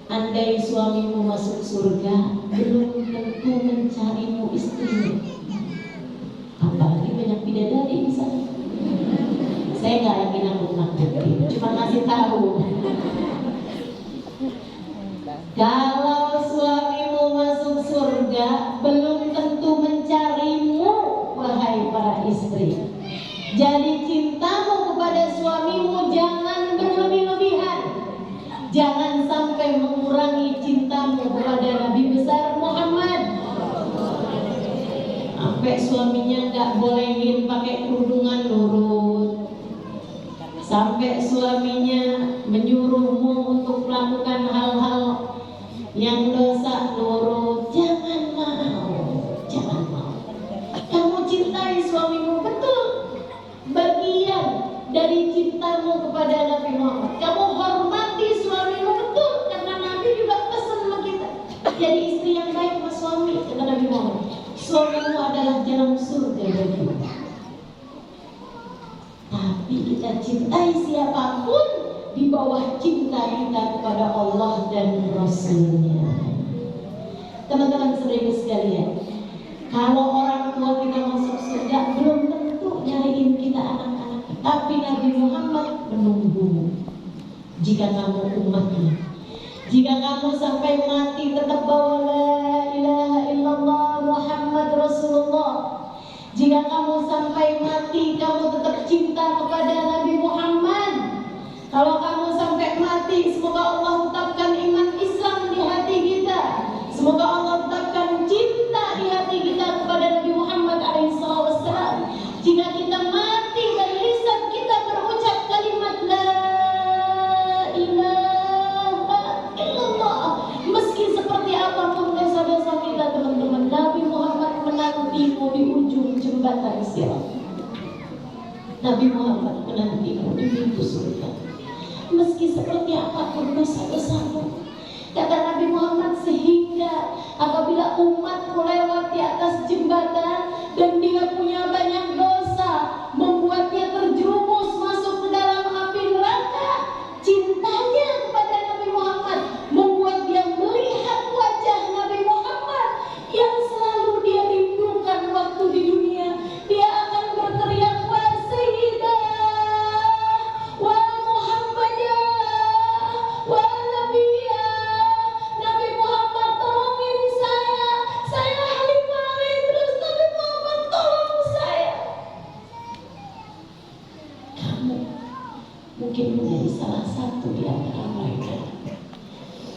Speaker 1: Andai suamimu masuk surga, belum tentu mencarimu istrimu. Apalagi banyak bidadari di sana. Saya nggak lagi nakut-nakutin, cuma ngasih tahu. Kalau suamimu masuk surga, belum tentu mencarimu, wahai para istri. Jadi cintamu kepada suamimu jangan berlebih-lebihan. Jangan sampai mengurangi cintamu kepada Nabi besar Muhammad. Sampai suaminya nggak bolehin pakai kerudungan, nurut. Sampai suaminya menyuruhmu untuk melakukan hal-hal yang dosa, nurut. Jangan mau, jangan mau. Kamu cintai suamimu, betul. Bagian dari cintamu kepada Nabi Muhammad. Kamu hormati suamimu, betul. Karena Nabi juga pesan sama kita. Jadi istri yang baik sama suami, kata Nabi Muhammad. Suamimu adalah jalan surga bagimu. Tapi kita cintai siapapun di bawah cinta kita kepada Allah dan Rasulnya. Teman-teman saudara sekalian, kalau orang tua kita masuk surga, belum tentu nyariin kita anak-anak. Tapi Nabi Muhammad menunggumu. Jika kamu umatnya, jika kamu sampai mati tetap bawa la ilaha illallah Muhammad Rasulullah. Jika kamu sampai mati kamu tetap cinta kepada Nabi Muhammad. Kalau kamu sampai mati, semoga Allah tetapkan iman Islam di hati kita. Semoga Allah tetapkan cinta di hati kita kepada Nabi Muhammad alaihissalam. Jika kita mati dan lisan kita berucap kalimat la ilaha illallah, meski seperti apapun dosa-dosa kita, teman-teman, Nabi Muhammad menantimu di ujung jembatan Sirat. Nabi Muhammad menantimu di pintu surga. Meski seperti apapun dosa-dosamu, kata Nabi Muhammad, sehingga apabila umatku lewat di atas jembatan dan dia punya banyak dosa, membuatnya terjerumus masuk ke dalam api neraka, cintanya kepada Nabi Muhammad membuat dia melihat wajah Nabi Muhammad yang selalu dia rindukan waktu di dunia. Dia akan berteriak, wa sayyidah, wa Muhammadah, wa nabiyah. Nabi Muhammad tolongin saya halifah terus. Nabi Muhammad tolong mungkin menjadi salah satu di antara mereka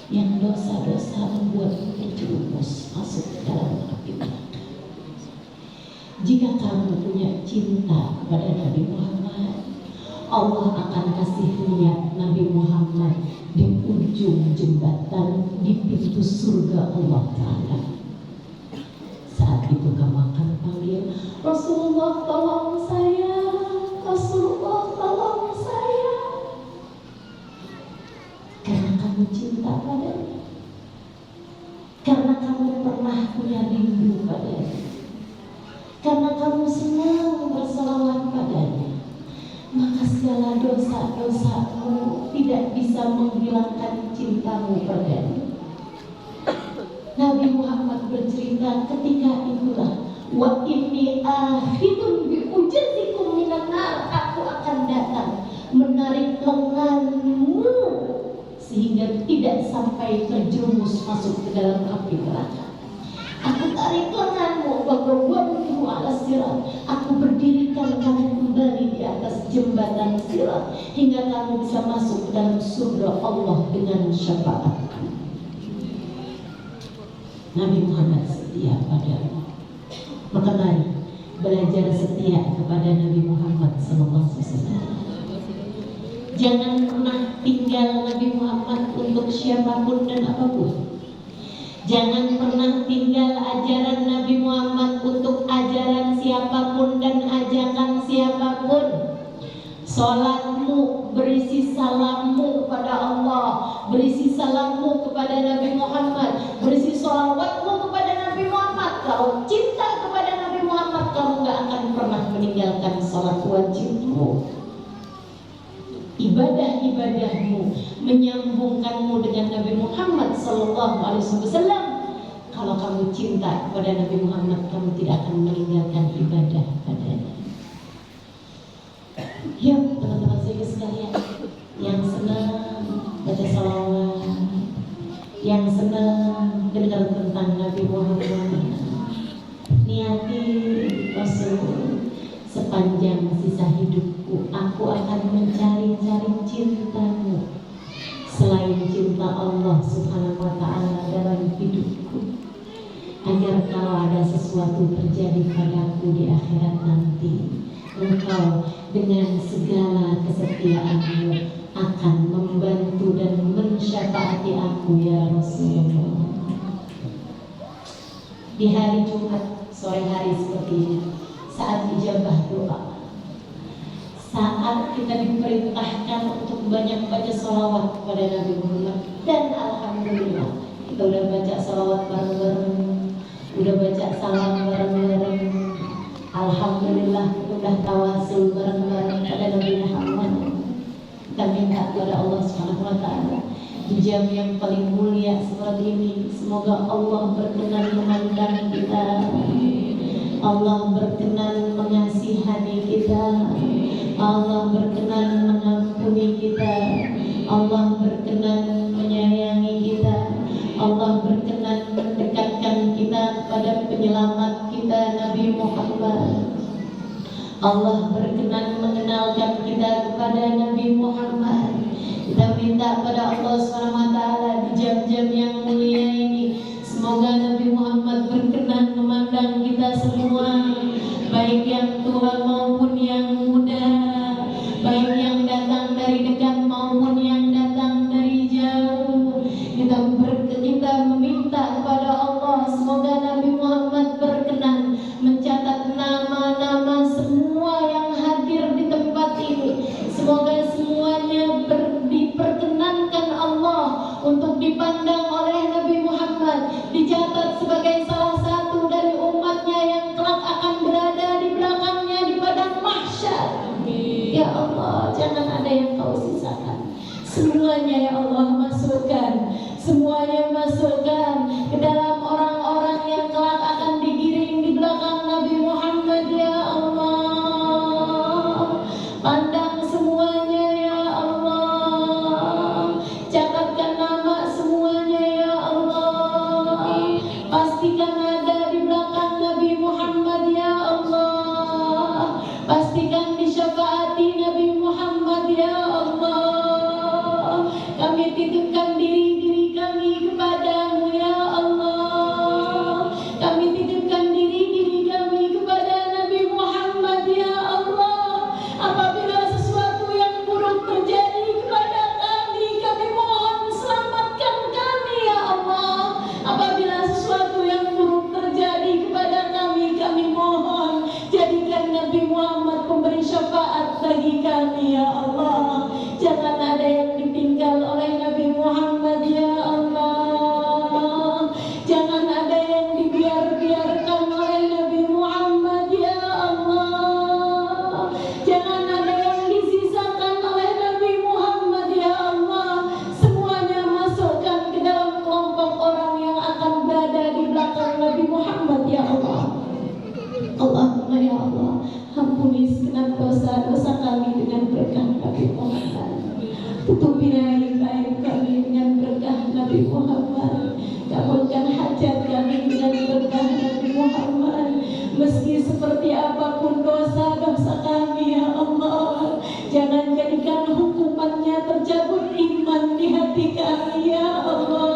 Speaker 1: yang dosa-dosa membuatmu terjerumus masuk ke dalam api neraka. Jika kamu punya cinta kepada Nabi Muhammad, Allah akan kasih lihat Nabi Muhammad di ujung jembatan di pintu surga Allah Ta'ala. Saat itu kamu akan panggil, Rasulullah tolong saya, Rasulullah tolong saya. Karena kamu cinta padanya, karena kamu pernah punya rindu padanya, karena kamu senang berselawat padanya, maka segala dosa-dosamu tidak bisa menghilangkan cintamu padanya. Nabi Muhammad bercerita ketika itulah, wa inni akhidun bi ujazikum minan nar, aku akan datang menarik lenganmu sehingga tidak sampai terjerumus masuk ke dalam api neraka. Aku tarik lenganmu, bagawwanmu ala sirat, aku berdirikan kamu kembali di atas jembatan sirat hingga kamu bisa masuk ke dalam surga Allah dengan syafaatku. Nabi Muhammad setia padamu. Maka mari belajar setia kepada Nabi Muhammad SAW. Jangan pernah tinggal Nabi Muhammad untuk siapapun dan apapun. Jangan pernah tinggal ajaran Nabi Muhammad untuk ajaran siapapun dan ajakan siapapun. Salatmu berisi salammu kepada Allah, berisi salammu kepada Nabi Muhammad, berisi salawatmu kepada Nabi Muhammad. Kalau cinta kepada Nabi Muhammad, kamu gak akan pernah meninggalkan salat wajibmu. Ibadah-ibadahmu menyambungkanmu dengan Nabi Muhammad SAW. Kalau kamu cinta kepada Nabi Muhammad, kamu tidak akan meninggalkan ibadah padanya. Ya teman-teman saya sekalian, yang senang baca salawat, yang senang dengar tentang Nabi Muhammad, niati Rasul, sepanjang sisa hidupku aku akan mencari-cari cintamu selain cinta Allah Subhanahu wa Ta'ala dalam hidupku, agar kalau ada sesuatu terjadi padaku di akhirat nanti, Engkau dengan segala kesetiaanmu akan membantu dan mensyafaati aku ya Rasulullah. Di hari Jumat sore hari seperti ini, saat ijabah doa, saat kita diperintahkan untuk banyak baca salawat kepada Nabi Muhammad, dan alhamdulillah kita udah baca salawat bareng-bareng, udah baca salam bareng-bareng, alhamdulillah kita udah tawasul bareng-bareng pada Nabi Muhammad. Kita minta kepada Allah Subhanahu wa Ta'ala di jam yang paling mulia seperti ini, semoga Allah berkenan memandang kita, Allah berkenan mengasihani kita, Allah berkenan mengampuni kita, Allah berkenan menyayangi kita, Allah berkenan mendekatkan kita kepada penyelamat kita Nabi Muhammad. Allah berkenan mengenalkan kita kepada Nabi Muhammad. Kita minta pada Allah SWT di jam-jam yang mulia ini, semoga Nabi Muhammad berkenan memandang kita semua, baik yang tua maupun yang muda, baik yang datang dari dekat maupun yang datang dari jauh. Kita meminta kepada Allah, semoga Nabi Muhammad berkenan mencatat nama-nama semua yang hadir di tempat ini. Semoga semuanya diperkenankan Allah untuk dipandang oleh Nabi Muhammad, dicatat sebagai salah satu dari umatnya yang kelak akan berada di belakangnya di padang mahsyar. Ya Allah, jangan ada yang Kau sisakan. Semuanya ya Allah masukkan, semuanya masukkan ke dalam orang-orang yang kelak akan digiring di belakang Nabi Muhammad ya Allah. Pandang semuanya ya Allah, catatkan nama semuanya ya Allah, pastikan ada di belakang Nabi Muhammad ya Allah, pastikan disyafaati Nabi Muhammad ya Allah. bagi kami ya Allah. Jangan ada yang ditinggal oleh Nabi Muhammad ya Allah. Jangan ada yang dibiarkan oleh Nabi Muhammad ya Allah. Jangan ada yang disisakan oleh Nabi Muhammad ya Allah. Semuanya masukkan ke dalam kelompok orang yang akan berada di belakang Nabi Muhammad ya Allah. Allahumma ya Allah, ampuni segenap dosa-dosa kami dengan berkah Nabi Muhammad. Tutupi aib-aib kami dengan berkah Nabi Muhammad. Kabulkan hajat kami dengan berkah Nabi Muhammad. Meski seperti apapun dosa-dosa kami ya Allah, jangan jadikan hukumannya tercabut iman di hati kami ya Allah.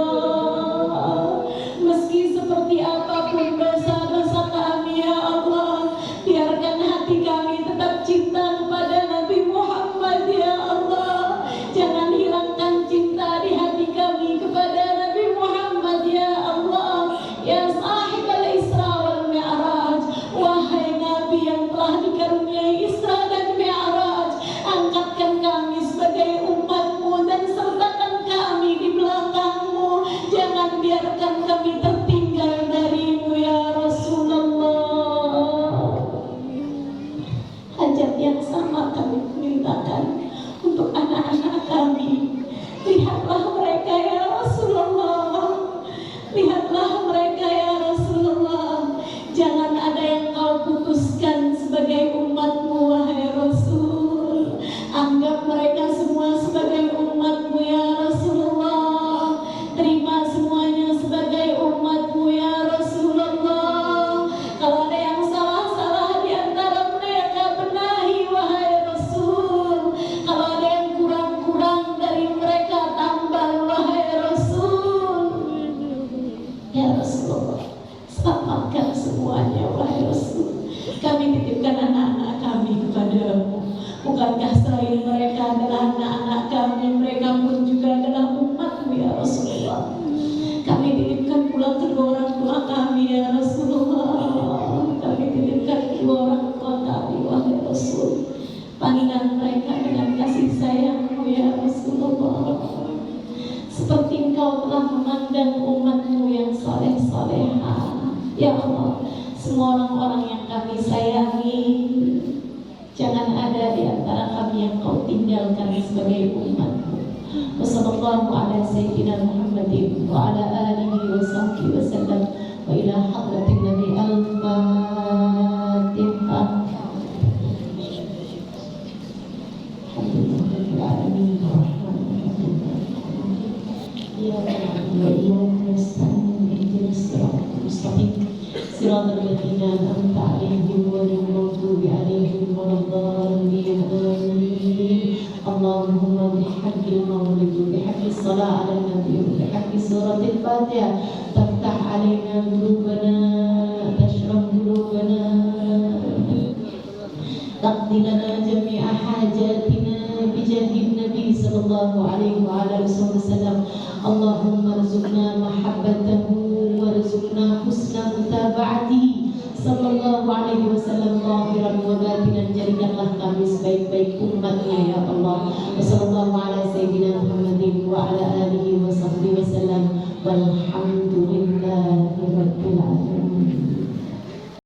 Speaker 1: Meski seperti apapun dosa-dosa kami ya Allah, biarkan hati kami tetap cinta kepada Nabi Muhammad ya Allah. Jangan hilangkan cinta di hati kami kepada Nabi Muhammad ya Allah. Ya sahib al-Isra wal Mi'raj, wahai Nabi yang telah dikaruniai Isra dan Mi'raj, angkatkan kami sebagai umatmu dan sertakan kami di belakangmu. Jangan biarkan kami tertinggal darimu ya Rasulullah. Hajat yang sama kami mintakan untuk anak-anak kami. Lihatlah mereka ya Rasulullah. Lihatlah mereka ya Rasulullah. Jangan ada yang kau putuskan sebagai umatmu wahai Rasul. Anggap mereka semua sebagai umatmu ya Rasulullah. Terima semuanya sebagai umatmu ya Rasulullah. Kalau ada yang salah-salah di antara mereka, benahi wahai Rasul. Kalau ada yang kurang-kurang dari mereka, tambah wahai Rasul. Ya Rasulullah, selamatkan semuanya wahai Rasul. Kami titipkan anak-anak kami kepadamu. Bukankah selain mereka adalah anak-anak kami, mereka pun juga adalah umatmu ya Rasulullah. Kami titipkan pula kedua orang tua kami ya Rasulullah. Kami titipkan kedua orang tua kami wahai Rasul. Pandang mereka dengan kasih sayangmu ya Rasulullah, seperti engkau telah memandang umatmu yang saleh-salehah ya Allah. Semua orang-orang yang kami sayangi, jangan ada di antara kami yang kau tinggalkan sebagai umatmu. Wassallallahu ala sayyidina Muhammadin wa ala alihi wa sahbihi wa sallam wa ila hadratin Nabi al-Fatihah. Alhamdulillahirabbil alamin arrahmanirrahim. Ya Allah, ya nasta'in ihdinas siratal mustaqim siratal ladzina an'amta 'alaihim ghairil maghdubi 'alaihim waladdallin. Amin. Allahumma bihaqqil maulid bihaqqis salat 'ala nabi bihaqqis suratil Fatihah taftah 'alaina qulubana tashrah qulubana taqdi lana jami'a hajatina bijahin nabi sallallahu alaihi wa alihi wasallam. Allahumma rzuqna mahabbatahu warzuqna husna mutaba'atihi sallallahu alaihi wasallam zahiran wa batinan. Jadikanlah kami sebaik-baik umatnya ya Allah. Wassallallahu ala sayyidina Muhammadin wa ala alihi wa sahbihi wasallam. Walhamdulillah.